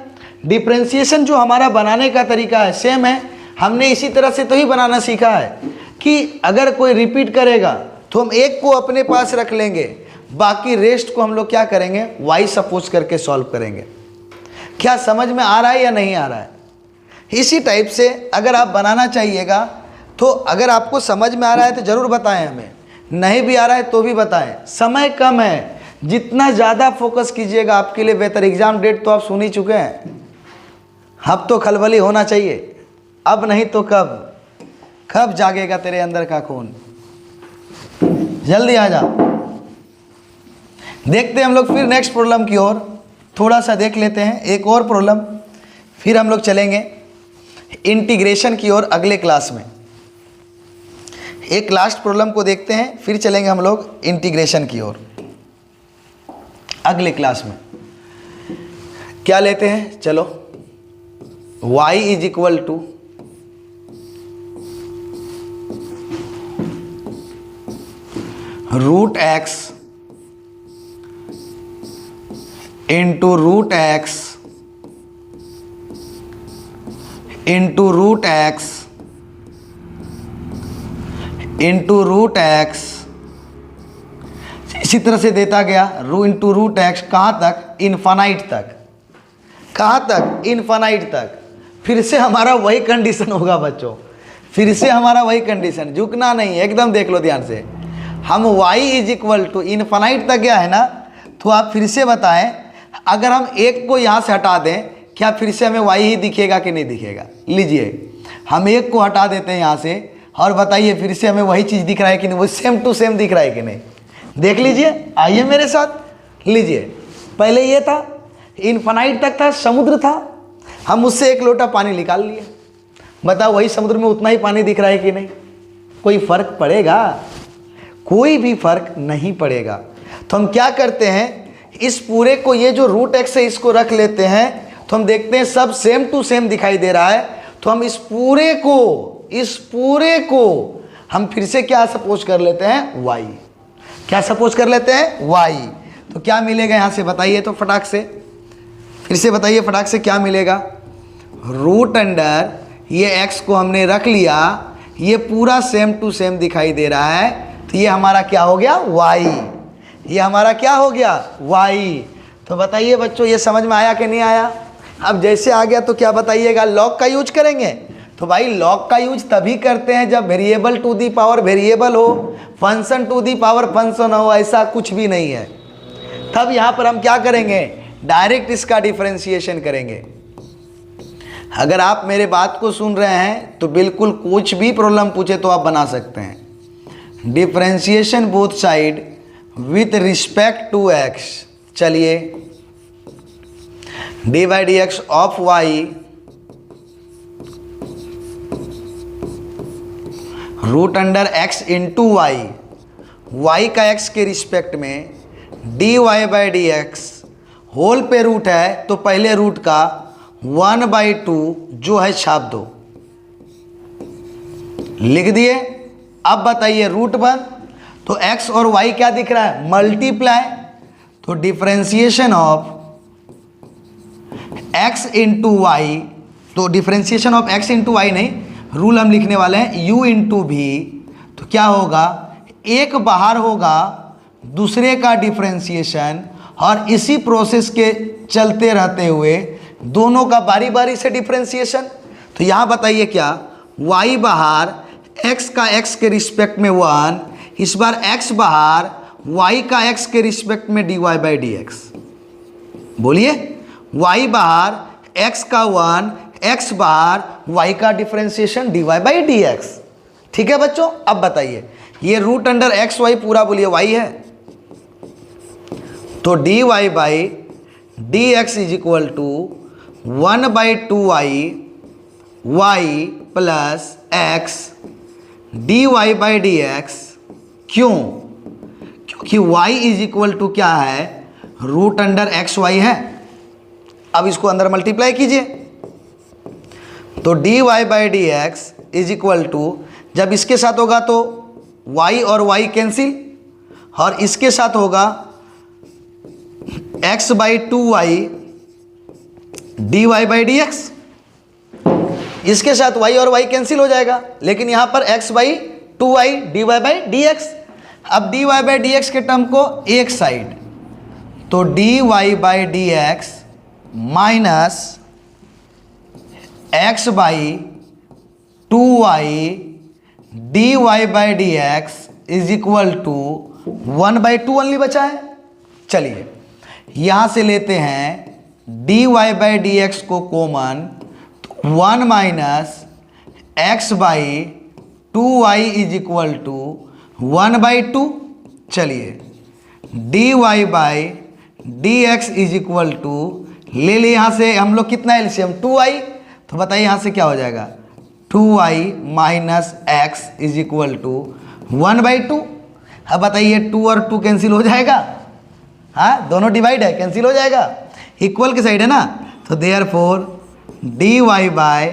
डिफरेंशिएशन जो हमारा बनाने का तरीका है सेम है, हमने इसी तरह से तो ही बनाना सीखा है कि अगर कोई रिपीट करेगा तो हम एक को अपने पास रख लेंगे, बाकी रेस्ट को हम लोग क्या करेंगे वाई सपोज करके सॉल्व करेंगे। क्या समझ में आ रहा है या नहीं आ रहा है। इसी टाइप से अगर आप बनाना चाहिएगा तो अगर आपको समझ में आ रहा है तो ज़रूर बताएं हमें, नहीं भी आ रहा है तो भी बताएं। समय कम है, जितना ज़्यादा फोकस कीजिएगा आपके लिए बेहतर। एग्ज़ाम डेट तो आप सुन ही चुके हैं, अब तो खलबली होना चाहिए, अब नहीं तो कब जागेगा तेरे अंदर का खून। जल्दी आ जा। देखते हैं हम लोग फिर नेक्स्ट प्रॉब्लम की ओर, थोड़ा सा देख लेते हैं एक और प्रॉब्लम, फिर हम लोग चलेंगे इंटीग्रेशन की ओर अगले क्लास में। एक लास्ट प्रॉब्लम को देखते हैं फिर चलेंगे हम लोग इंटीग्रेशन की ओर अगले क्लास में। क्या लेते हैं, चलो y is equal to root x into root x into root x into root x, इसी तरह से देता गया इंटू रूट एक्स, कहाँ तक इनफाइनाइट तक, कहाँ तक इनफाइनाइट तक। फिर से हमारा वही कंडीशन होगा बच्चों, फिर से हमारा वही कंडीशन, झुकना नहीं, एकदम देख लो ध्यान से। हम y is equal to infinite तक गया है ना, तो आप फिर से बताएं अगर हम एक को यहाँ से हटा दें क्या फिर से हमें y ही दिखेगा कि नहीं दिखेगा। लीजिए हम एक को हटा देते हैं यहाँ से और बताइए फिर से हमें वही चीज़ दिख रहा है कि नहीं, वो सेम टू सेम दिख रहा है कि नहीं। देख लीजिए, आइए मेरे साथ। लीजिए पहले ये था इनफाइनाइट तक था, समुद्र था, हम उससे एक लोटा पानी निकाल लिए, बताओ वही समुद्र में उतना ही पानी दिख रहा है कि नहीं। कोई फर्क पड़ेगा, कोई भी फर्क नहीं पड़ेगा। तो हम क्या करते हैं, इस पूरे को, ये जो रूट एक्स है इसको रख लेते हैं, तो हम देखते हैं सब सेम टू सेम दिखाई दे रहा है। तो हम इस पूरे को हम फिर से क्या सपोज कर लेते हैं y, क्या सपोज कर लेते हैं y। तो क्या मिलेगा यहाँ से बताइए तो फटाक से, फिर से बताइए फटाक से क्या मिलेगा। रूट अंडर ये x को हमने रख लिया, ये पूरा सेम टू सेम दिखाई दे रहा है, तो ये हमारा क्या हो गया y, ये हमारा क्या हो गया y। तो बताइए बच्चों ये समझ में आया कि नहीं आया। अब जैसे आ गया तो क्या बताइएगा, लॉग का यूज करेंगे। तो भाई लॉग का यूज तभी करते हैं जब variable to the power variable हो, function to the power function हो, ऐसा कुछ भी नहीं है। तब यहाँ पर हम क्या करेंगे, डायरेक्ट इसका डिफरेंशिएशन करेंगे। अगर आप मेरे बात को सुन रहे हैं तो बिल्कुल कुछ भी प्रॉब्लम पूछे तो आप बना सकते हैं। Differentiation both side with respect to X. चलिए D by D x of Y root under X into Y, Y का एक्स के रिस्पेक्ट में D Y by D X whole पे रूट है तो पहले रूट का 1/2 जो है छाप दो, लिख दिए। अब बताइए रूट 1, तो x और y क्या दिख रहा है, मल्टीप्लाई। तो differentiation of x into Y, तो differentiation of x into Y नहीं, रूल हम लिखने वाले हैं u इंटू भी। तो क्या होगा, एक बाहर होगा दूसरे का डिफरेंशिएशन, और इसी प्रोसेस के चलते रहते हुए दोनों का बारी बारी से डिफरेंशिएशन। तो यहाँ बताइए क्या, y बाहर x का x के रिस्पेक्ट में 1, इस बार x बाहर y का x के रिस्पेक्ट में dy बाई डी एक्स। बोलिए, y बाहर x का 1, x बाहर y का differentiation dy by D x. ठीक है बच्चों, अब बताइए ये रूट अंडर एक्स वाई पूरा बोलिए y है, तो dy by D x is equal to 1 by 2y y plus x dy by D x. क्यों, क्योंकि y इज इक्वल टू क्या है, रूट अंडर एक्स वाई है। अब इसको अंदर मल्टीप्लाई कीजिए, तो dy by D x is equal to, जब इसके साथ होगा तो y और y कैंसिल, और इसके साथ होगा x by 2y dy by D x. इसके साथ y और y कैंसिल हो जाएगा, लेकिन यहां पर x by 2y dy by D x. अब dy बाई डी एक्स के टर्म को एक साइड, तो dy by D x minus x by 2y dy by D x is equal to 1 by 2 only बचा है। चलिए यहां से लेते हैं dy बाई डी एक्स को common, 1 minus x by 2y is equal to 1 by 2। चलिए dy by D x is equal to, ले लिए यहाँ से हम लोग कितना एलसीएम 2y, तो बताइए यहाँ से क्या हो जाएगा, 2y minus x is equal to 1 by 2। अब बताइए 2 और 2 कैंसिल हो जाएगा, हाँ दोनों डिवाइड है, कैंसिल हो जाएगा, इक्वल की साइड है ना। तो therefore dy by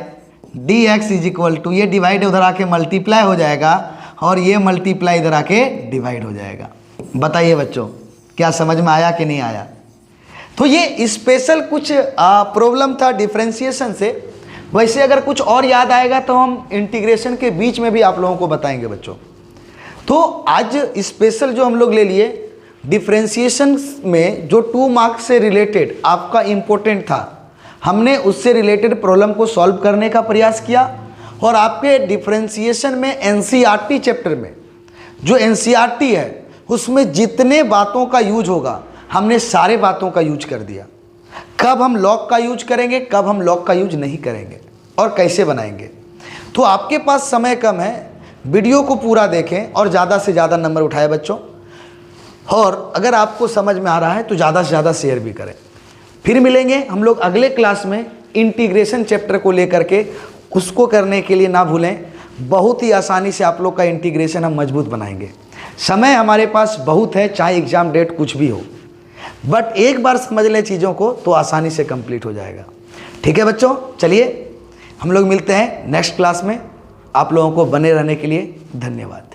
D x is equal to, ये डिवाइड उधर आके मल्टीप्लाई हो जाएगा, और ये मल्टीप्लाई इधर आके डिवाइड हो जाएगा। बताइए बच्चों क्या समझ में आया कि नहीं आया। तो ये स्पेशल कुछ प्रॉब्लम था डिफरेंशिएशन से। वैसे अगर कुछ और याद आएगा तो हम इंटीग्रेशन के बीच में भी आप लोगों को बताएंगे बच्चों। तो आज स्पेशल जो हम लोग ले लिए डिफरेंशिएशन में, जो 2 मार्क्स से रिलेटेड आपका इम्पोर्टेंट था, हमने उससे रिलेटेड प्रॉब्लम को सॉल्व करने का प्रयास किया। और आपके डिफरेंशिएशन में एनसीईआरटी चैप्टर में जो एनसीईआरटी है उसमें जितने बातों का यूज होगा हमने सारे बातों का यूज कर दिया। कब हम लॉग का यूज करेंगे, कब हम लॉग का यूज नहीं करेंगे और कैसे बनाएंगे। तो आपके पास समय कम है, वीडियो को पूरा देखें और ज़्यादा से ज़्यादा नंबर उठाएं बच्चों। और अगर आपको समझ में आ रहा है तो ज़्यादा से ज़्यादा शेयर भी करें। फिर मिलेंगे हम लोग अगले क्लास में इंटीग्रेशन चैप्टर को लेकर के। उसको करने के लिए ना भूलें, बहुत ही आसानी से आप लोग का इंटीग्रेशन हम मजबूत बनाएंगे। समय हमारे पास बहुत है, चाहे एग्ज़ाम डेट कुछ भी हो, बट एक बार समझ लें चीज़ों को तो आसानी से कंप्लीट हो जाएगा। ठीक है बच्चों, चलिए हम लोग मिलते हैं नेक्स्ट क्लास में। आप लोगों को बने रहने के लिए धन्यवाद।